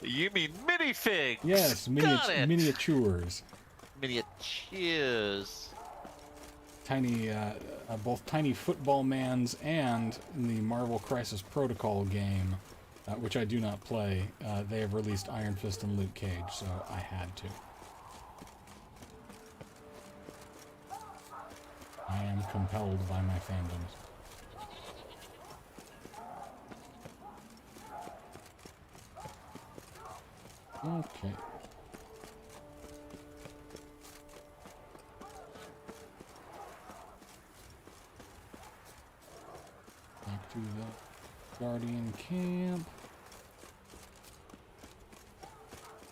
You mean minifigs? Yes, miniatures. Miniatures. Tiny, both tiny football mans and in the Marvel Crisis Protocol game, which I do not play. They have released Iron Fist and Luke Cage, so I had to. I am compelled by my fandoms. Okay. Back to the Guardian camp.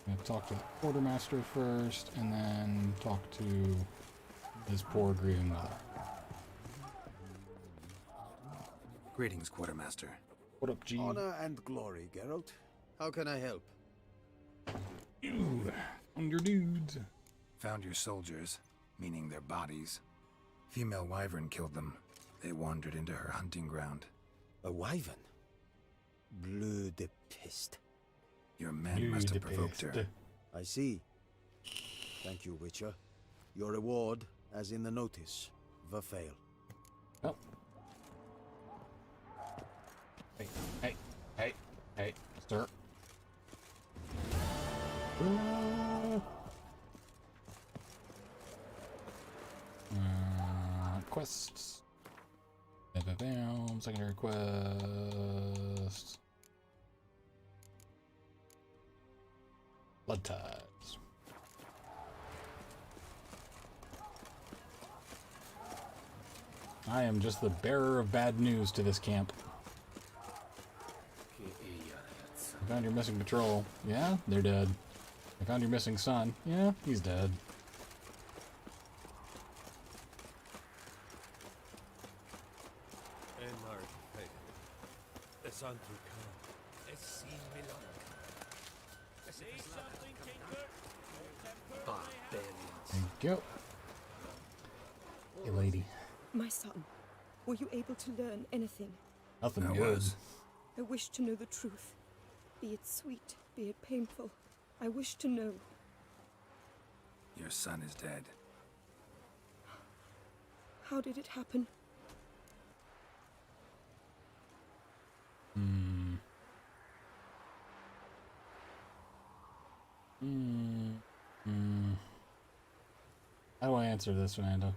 I'm gonna talk to the quartermaster first, and then talk to his poor grieving mother. Greetings, Quartermaster. What up, G? Honor and glory, Geralt. How can I help? You, on your dudes. Found your soldiers, meaning their bodies. Female wyvern killed them. They wandered into her hunting ground. A wyvern? Bleu de peste. Your men must have provoked her. I see. Thank you, Witcher. Your reward, as in the notice, Verfail. Oh. Hey, Hey, hey, sir. Quests. Bam, secondary quests. Blood ties. I am just the bearer of bad news to this camp. I found your missing patrol. Yeah, they're dead. I found your missing son. Yeah, he's dead. There you go. Hey, lady. My son, were you able to learn anything? Nothing I good. was. I wish to know the truth. Be it sweet, be it painful. I wish to know. Your son is dead. How did it happen? How do I answer this, Amanda?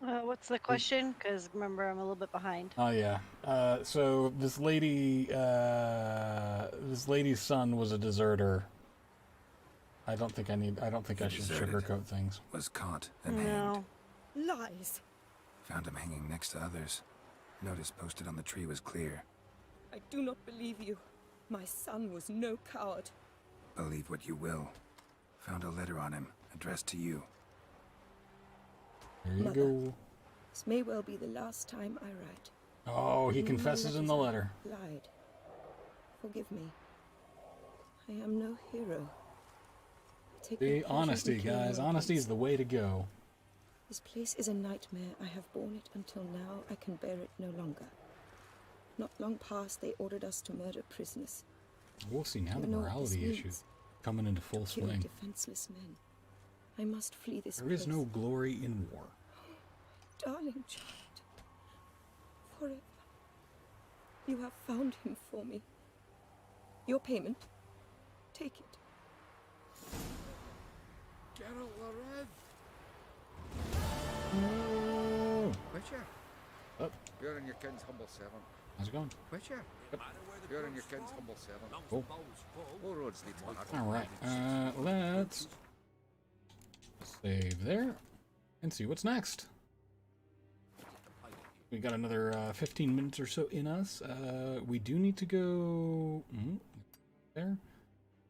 What's the question? Because remember, I'm a little bit behind. Oh yeah. So this lady's son was a deserter. I don't think I should Deserted. sugarcoat things. Was caught and hanged. No. Lies. Found him hanging next to others. Notice posted on the tree was clear. I do not believe you. My son was no coward. Believe what you will. Found a letter on him, addressed to you. There you Mother. go. This may well be the last time I write. Oh, he confesses in the letter. Lied. Forgive me. I am no hero. I take no See, pleasure in honesty, killing guys. your Honesty is kids. the way to go. This place is a nightmare. I have borne it until now. I can bear it no longer. Not long past, they ordered us to murder prisoners. We'll see now You the know what this morality means. issues coming into full Kill swing. defenseless men. I must flee this There is place. no glory in war. Darling child. Forever. You have found him for me. Your payment. Take it. Geralt Larev! Oh, Witcher? Oh. You're in your king's humble servant. how's it going? Witcher? You're in your king's humble servant. Cool. All roads lead to Hardware. All right. Let's save there and see what's next. We got another 15 minutes or so in us. We do need to go there.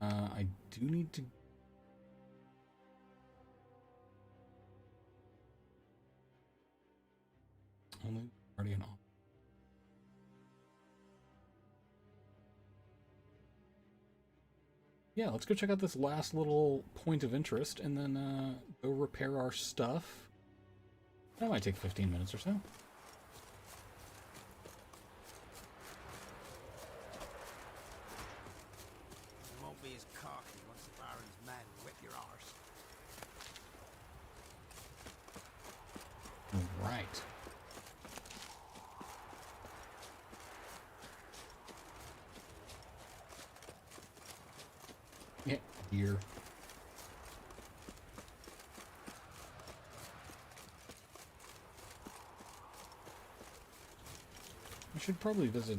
I do need to. Only guardian off. Yeah, let's go check out this last little point of interest and then go repair our stuff. That might take 15 minutes or so. You won't be as cocky once the Baron's men whip your arse. Right. Yeah, dear. I should probably visit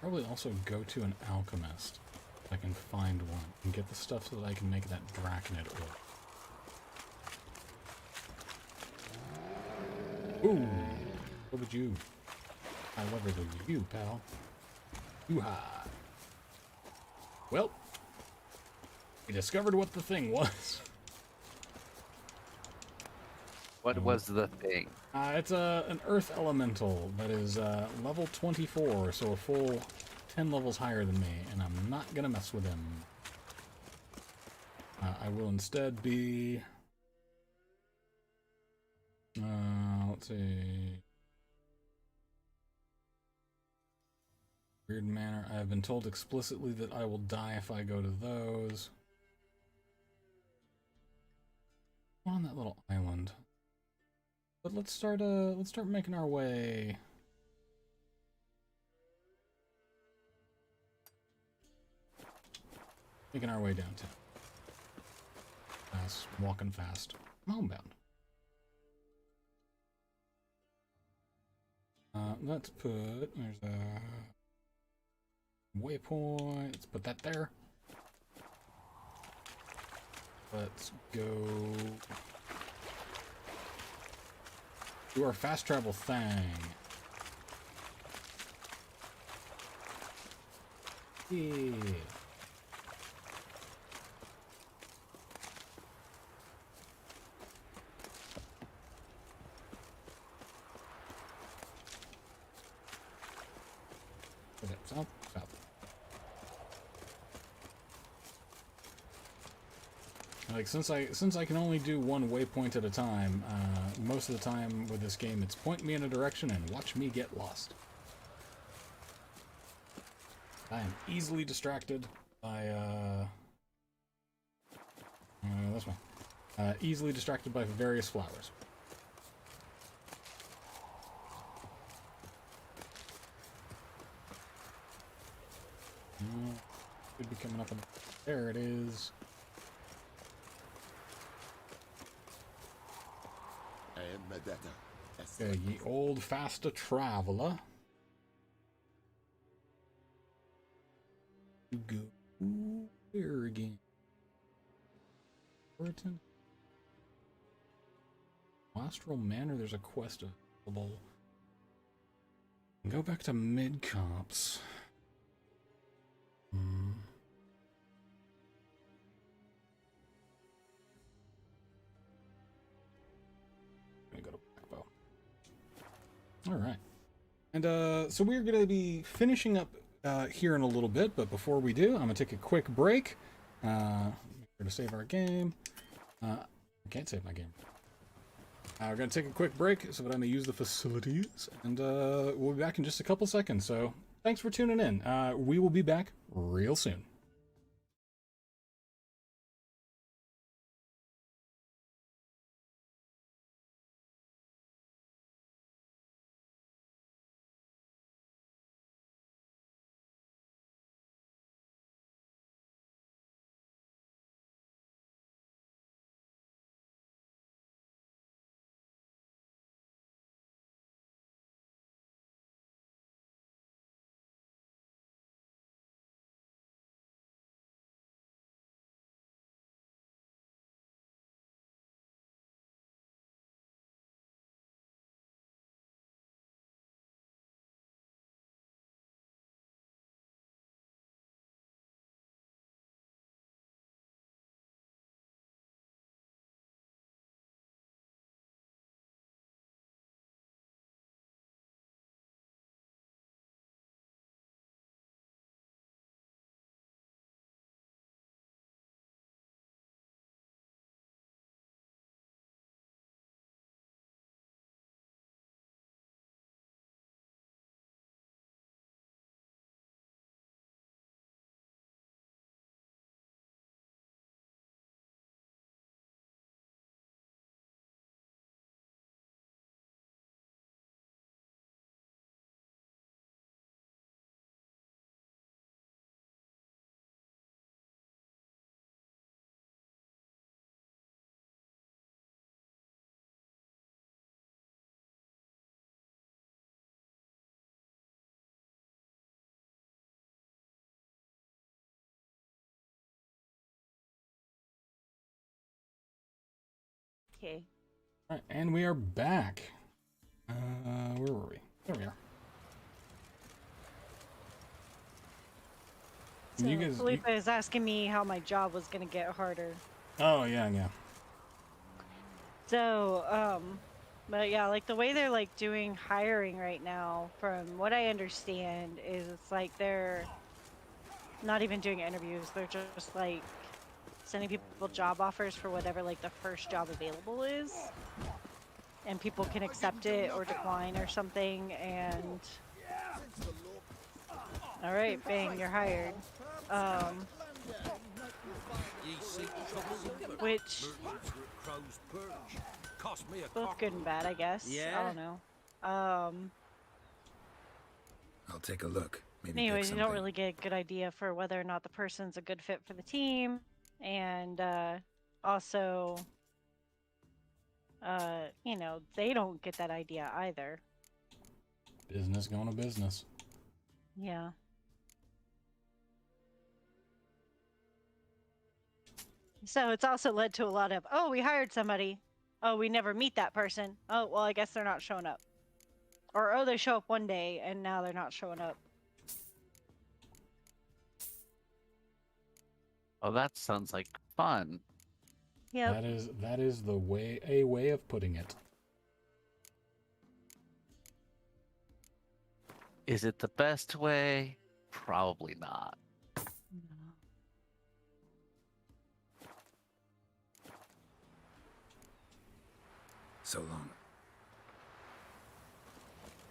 probably also go to an alchemist if I can find one and get the stuff so that I can make that Draconid ore. Ooh, what would you? I love it with you, pal. Hoo-ha. Well, we discovered what the thing was. What was the thing? It's an earth elemental that is level 24, so a full 10 levels higher than me, and I'm not gonna mess with him. I will instead be... let's see... Weird manner. I have been told explicitly that I will die if I go to those. On that little island. But let's start making our way Making our way downtown. Fast, walking fast. I'm homebound. Let's put, there's a waypoint. Let's put that there. Let's go do our fast travel thing. Yeah. Okay, south, south. Like since I can only do one waypoint at a time, most of the time with this game, it's point me in a direction and watch me get lost. I am easily distracted by this one. Easily distracted by various flowers. Should be coming up. There it is. Okay, ye old faster traveler. You go where again? Burton? Astral Manor, there's a quest available. Go back to Mid-Cops. Gonna go to Blackbow. Alright. And so we're gonna be finishing up here in a little bit, but before we do, I'm gonna take a quick break. Make sure to save our game. I can't save my game. We're gonna take a quick break so that I may use the facilities, and we'll be back in just a couple seconds. So thanks for tuning in. We will be back real soon. Okay. Alright, and we are back. Where were we? There we are. So You guys, Felipe is asking me how my job was gonna get harder. oh yeah, yeah. So, but yeah, like the way they're like doing hiring right now, from what I understand, is it's like they're not even doing interviews. They're just like sending people job offers for whatever like the first job available is, and people can accept it or decline or something. And all right, bang, you're hired. Which both good and bad, I guess. I don't know. I'll take a look. Maybe pick Anyways, you don't something. really get a good idea for whether or not the person's a good fit for the team, and also, you know, they don't get that idea either. Business going to business. Yeah. So it's also led to a lot of, oh, we hired somebody. Oh, we never meet that person. Oh, well, I guess they're not showing up. Or, oh, they show up one day and now they're not showing up. Oh, that sounds like fun. Yep. That is a way of putting it. Is it the best way? Probably not. So long.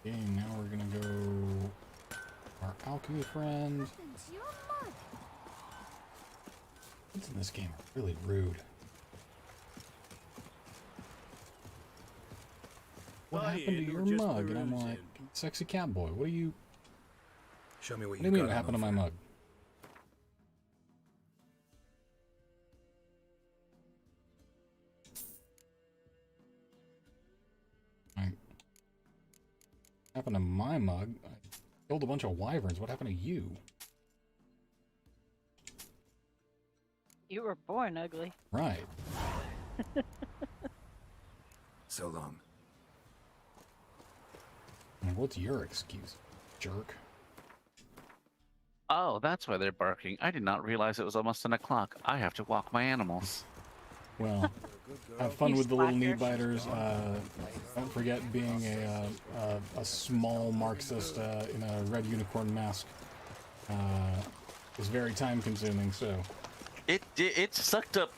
Okay, now we're gonna go our alchemy friend. Kids in this game are really rude. What Bye, happened to Ian, your or just mug? And I'm perusing? like, sexy cat boy, what do you Show me what do you you mean got. what happened to my over. mug? What happened to my mug? I killed a bunch of wyverns. What happened to you? You were born ugly. Right. So long. And what's your excuse, jerk? Oh, that's why they're barking. I did not realize it was almost 10 o'clock. I have to walk my animals. Well, Good have girl. fun You with the little slacker. need biters. Don't forget being a small Marxist in a red unicorn mask is very time consuming. So It sucked up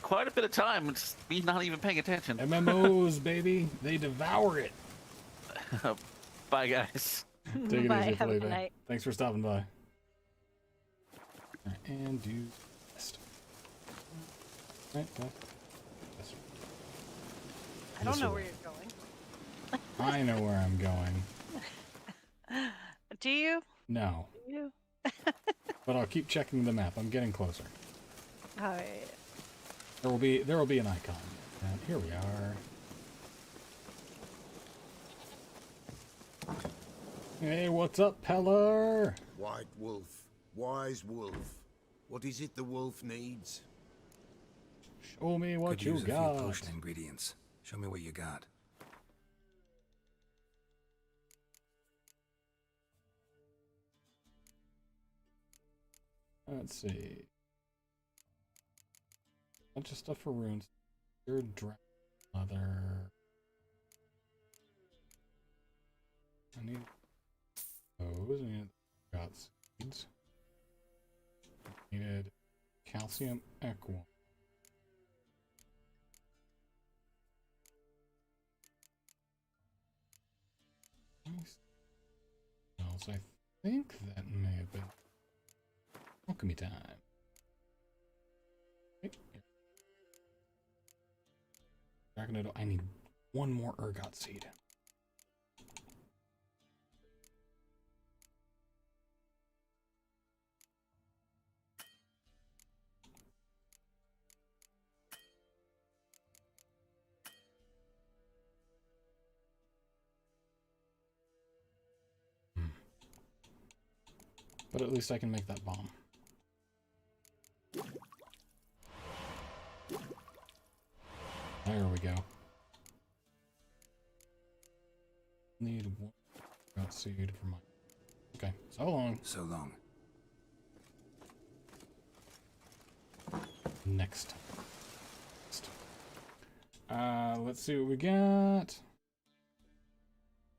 quite a bit of time. It's me not even paying attention. MMOs, baby, they devour it. Bye, guys. Take it Bye, easy, have a good Felipe. night. Thanks for stopping by. Alright, and do best. Right, go. Yes. I don't This know way. where you're going. I know where I'm going. Do you? No, Do you? but I'll keep checking the map. I'm getting closer. Alright. There will be an icon. And here we are. Hey, what's up, Peller? White wolf, wise wolf. What is it the wolf needs? Show me what Could you use a few got. potion ingredients. Show me what you got. Let's see. Bunch of stuff for runes. Your dragon leather. I need those. I need got seeds. Needed calcium equine. Else, I think that may have been alchemy time. Okay, here. Dragonodo, I need one more ergot seed. But at least I can make that bomb. There we go. Need one ergot seed for my... Okay, so long. So long. Next. Let's see what we got.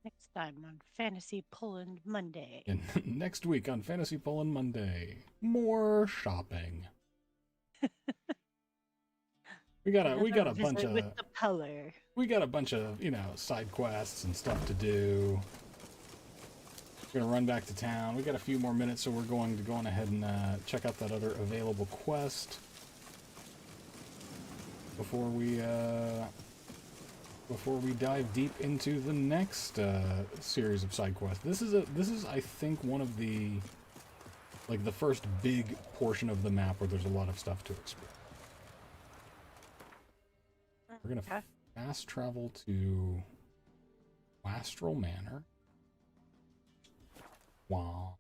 Next time on Fantasy Poland Monday. And next week on Fantasy Poland Monday, more shopping. we got a Another bunch visit of with the Peller. we got a bunch of, you know, side quests and stuff to do. We're gonna run back to town. We got a few more minutes, so we're going to go on ahead and check out that other available quest before we before we dive deep into the next series of side quests. This is I think one of the the first big portion of the map where there's a lot of stuff to explore. We're gonna fast travel to Wastrel Manor. Wow.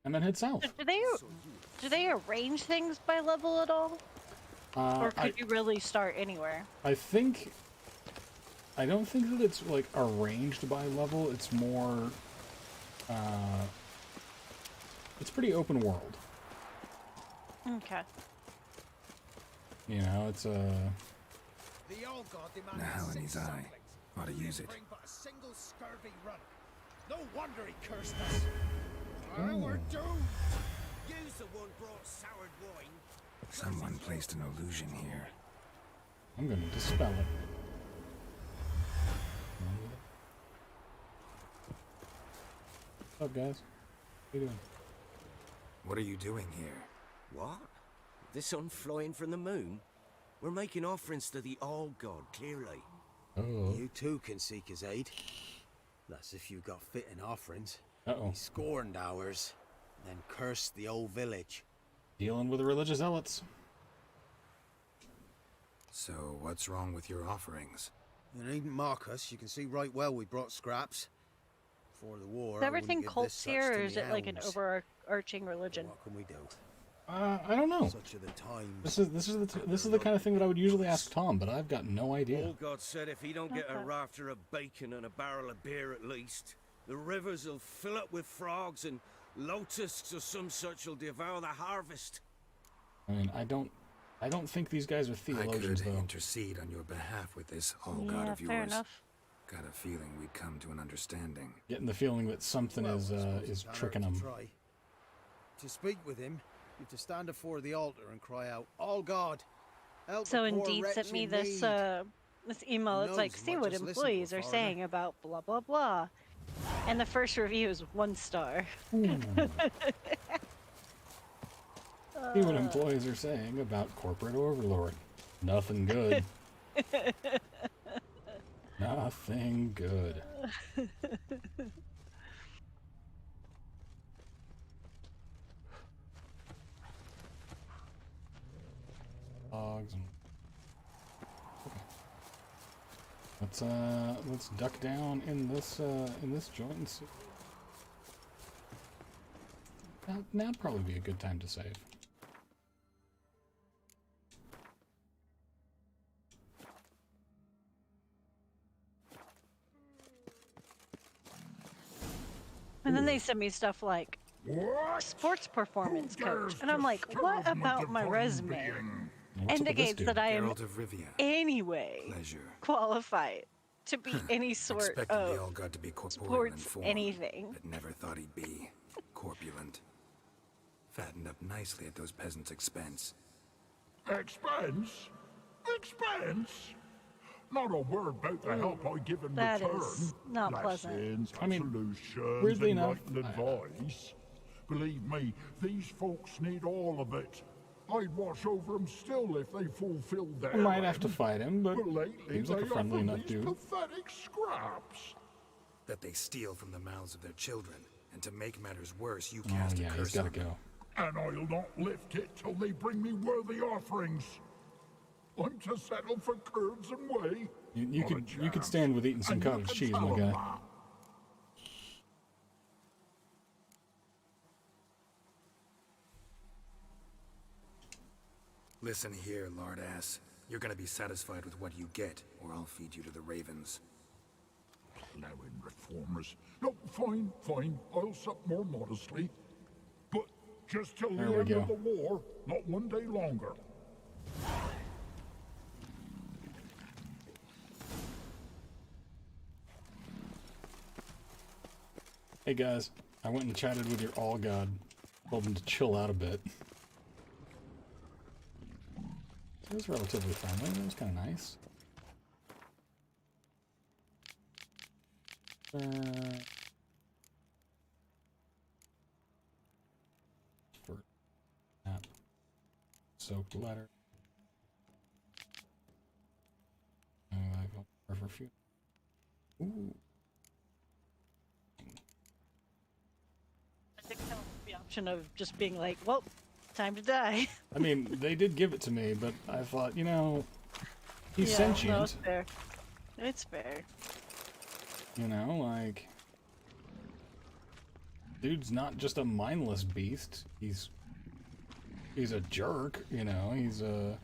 And then head south. Do they arrange things by level at all? Or could you really start anywhere? I don't think that it's like arranged by level. It's more it's pretty open world. Okay. You know, it's a Now in his eye. Ought to use it. No wonder he cursed us. We're doomed. Use the one brought soured wine. Someone placed an illusion here. I'm gonna dispel it. What's up, guys? How you doing? What are you doing here? What? The sun flying from the moon? We're making offerings to the All-God, clearly. Oh. You too can seek his aid. That's if you got fitting offerings. Uh-oh. He scorned ours, then cursed the old village. Dealing with the religious zealots. So, what's wrong with your offerings? You needn't mock us. You can see right well we brought scraps. Before the war, Is everything I wouldn't give cults this such here, to or is me it like an elves. overarching religion? What can we do? I don't know. Such are the times. This is the kind of thing that I would usually ask Tom, but I've got no idea. Old God said if he don't get a rafter of bacon and a barrel of beer at least, the rivers will fill up with frogs and locusts or some such will devour the harvest. I mean, I don't think these guys are I theologians, could though. intercede on your behalf with this all-god Yeah, of yours. fair enough. Got a feeling we'd come to an understanding. Getting the feeling that something is tricking them. To speak with him, you have to stand before the altar and cry out, "All God, help So the poor Indeed wretch sent me in this need." this email. It's knows like, as see much what as listen to employees a are foreigner." saying about blah blah blah. And the first review is 1 star. See what employees are saying about corporate overlord. Nothing good. Nothing good. Dogs and okay. Let's duck down in this joint and see. Now'd probably be a good time to save. And then they send me stuff like sports performance coach, and I'm like, what about my resume What's up with this indicates dude? that I am Geralt of Rivia. anyway Pleasure. qualified to be any sort Expected the of all-god to be corporeal in sports form, anything. but never thought he'd be corpulent. Fattened up nicely at those peasants' expense. Expense? Expense? Not a word about the help I give in That return. is not pleasant. Lessons, I mean, solutions, weirdly enough, enlightened advice. Believe me, these folks need all of it. I'd watch over them still if they fulfilled their I might have end. to fight him, but But lately seems like a they friendly offer enough these dude. pathetic scraps. That they steal from the mouths of their children, and to make matters worse, you Oh cast yeah, a he's curse gotta on them. go. And I'll not lift it till they bring me worthy offerings. I'm to settle for curds and whey. You Not a could chance. stand with eating some And you cottage can cheese, tell my 'em guy. that. Listen here, lard ass. You're gonna be satisfied with what you get, or I'll feed you to the ravens. Plowing reformers. No, fine, fine. I'll sup more modestly. But just till There the we end go. of the war, not one day longer. Hey guys, I went and chatted with your all god. Told him to chill out a bit. It was relatively friendly. That was kind of nice. For that soaked letter. Ooh. I think that was the option of just being like, well, time to die. I mean, they did give it to me, but I thought, he's Yeah, sentient. no, it's fair. It's fair. Like, dude's not just a mindless beast. He's a jerk, he's a...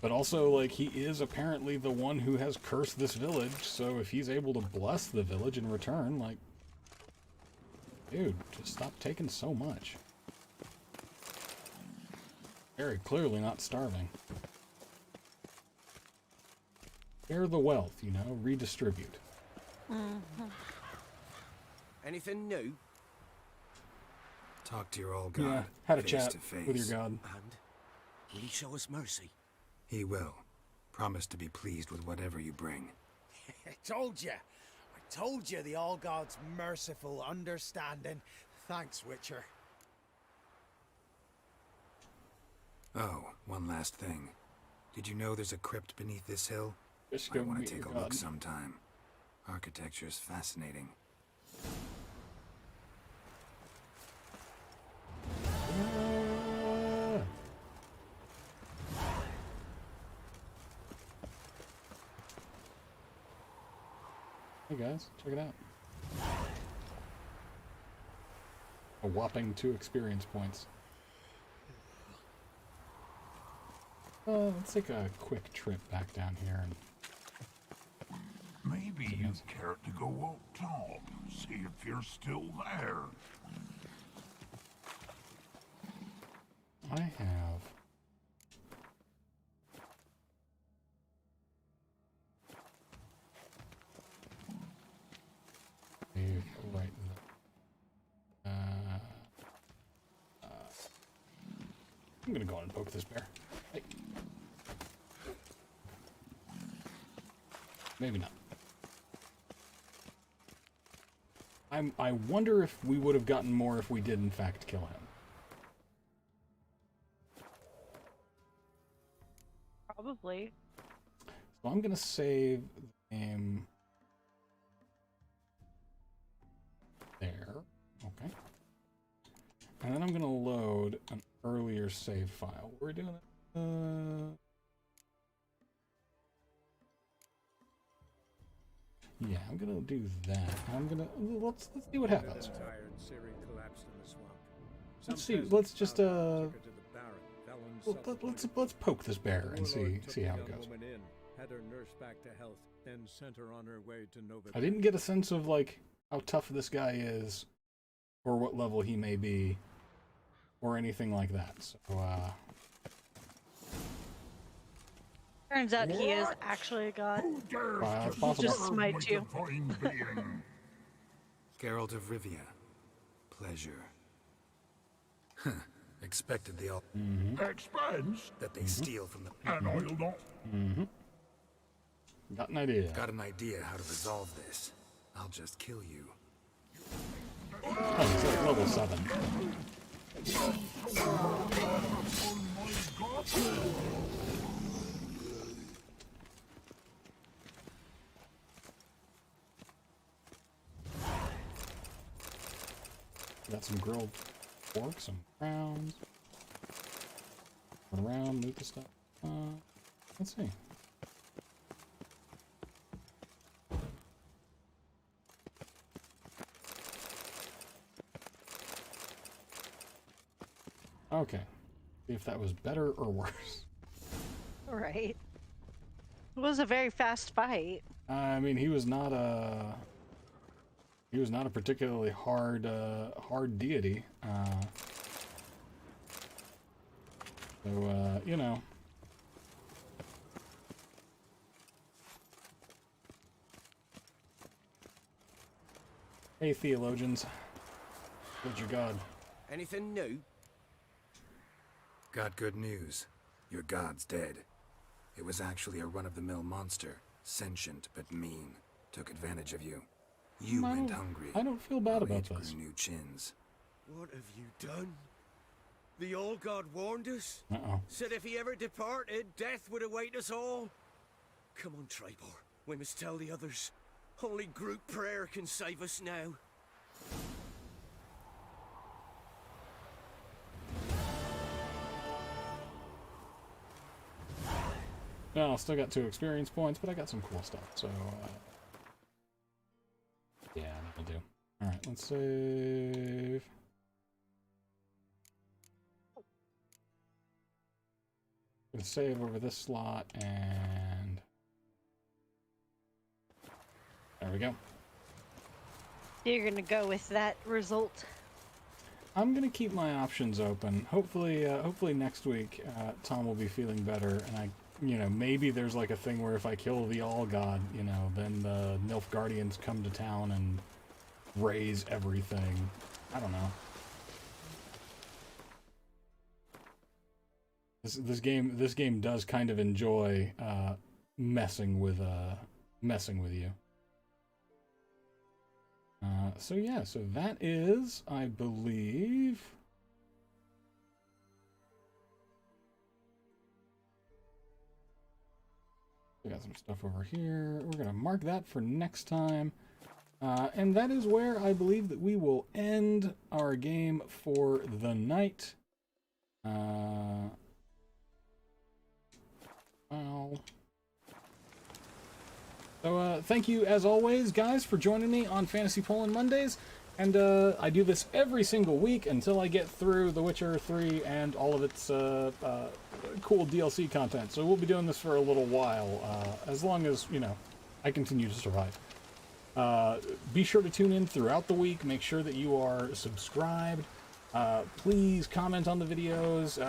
But also, like, he is apparently the one who has cursed this village, so if he's able to bless the village in return, like... Dude, just stop taking so much. Very clearly not starving. Share the wealth, redistribute. Anything new? Talk to your old god. Yeah, had a face chat to face. with your god. And will he show us mercy? He will. Promise to be pleased with whatever you bring. I told you the All God's merciful, understanding. Thanks, Witcher. Oh, one last thing. Did you know there's a crypt beneath this hill? Just I go want meet to take a your look god. sometime. Architecture's fascinating. Hey guys, check it out. A whopping 2 experience points. Let's take a quick trip back down here and Maybe you'd care to go up top, see if you're still there. I have save right there. I'm gonna go on and poke this bear. Hey. Maybe not. I wonder if we would have gotten more if we did in fact kill him. Probably. So I'm gonna save the game there. Okay. And then I'm gonna load an earlier save file. We're doing it. Yeah, I'm gonna do that. I'm gonna let's see what happens. Let's see. Let's just let's poke this bear and see how it goes. I didn't get a sense of like how tough this guy is, or what level he may be, or anything like that. So Turns out he is actually a god. it's He possible. just smite you. Geralt of Rivia. Pleasure. Expected the all Expense? that they steal from the And I'll not. Got an idea. Got an idea how to resolve this. I'll just kill you. Oh, he's like level 7. Got some grilled pork, some crowns. Run around, loot the stuff. Let's see. Okay. See if that was better or worse. Right. It was a very fast fight. I mean, he was not a particularly hard deity. So you know. Hey, theologians. What's your god? Anything new? Got good news. Your god's dead. It was actually a run-of-the-mill monster. Sentient, but mean. Took advantage of you. You went hungry. I don't feel bad while about it grew this. new chins. What have you done? The old god warned us. Uh-oh. Said if he ever departed, death would await us all. Come on, Tribor. We must tell the others. Only group prayer can save us now. Well, I still got 2 experience points, but I got some cool stuff, so, yeah, that'll do. Alright, let's save. I'm gonna save over this slot, and there we go. You're gonna go with that result. I'm gonna keep my options open. Hopefully, hopefully next week, Tom will be feeling better, and maybe there's like a thing where if I kill the All God, then the Nilfgaardians come to town and raise everything. I don't know. This game does kind of enjoy messing with you. So yeah, so that is, I believe, we got some stuff over here. We're gonna mark that for next time. And that is where I believe that we will end our game for the night. Well. So, thank you, as always, guys, for joining me on Fantasy Poland Mondays. And I do this every single week until I get through The Witcher 3 and all of its cool DLC content. So we'll be doing this for a little while, as long as, I continue to survive. Be sure to tune in throughout the week. Make sure that you are subscribed. Please comment on the videos.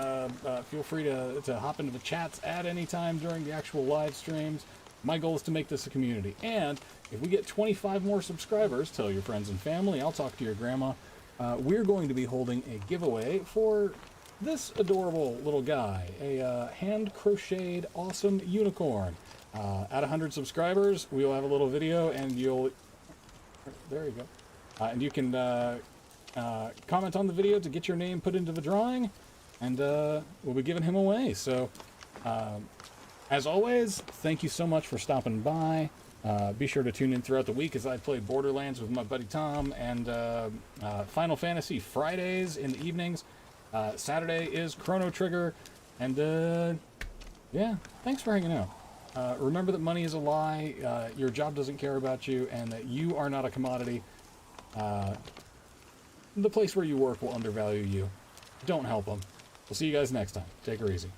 Feel free to hop into the chats at any time during the actual live streams. My goal is to make this a community. And if we get 25 more subscribers, tell your friends and family. I'll talk to your grandma. We're going to be holding a giveaway for this adorable little guy, a hand-crocheted awesome unicorn. At 100 subscribers, we will have a little video, and you'll... There you go. And you can comment on the video to get your name put into the drawing, and we'll be giving him away. So, as always, thank you so much for stopping by. Be sure to tune in throughout the week as I play Borderlands with my buddy Tom, and Final Fantasy Fridays in the evenings. Saturday is Chrono Trigger, and yeah, thanks for hanging out. Remember that money is a lie, your job doesn't care about you, and that you are not a commodity. The place where you work will undervalue you. Don't help them. We'll see you guys next time. Take her easy.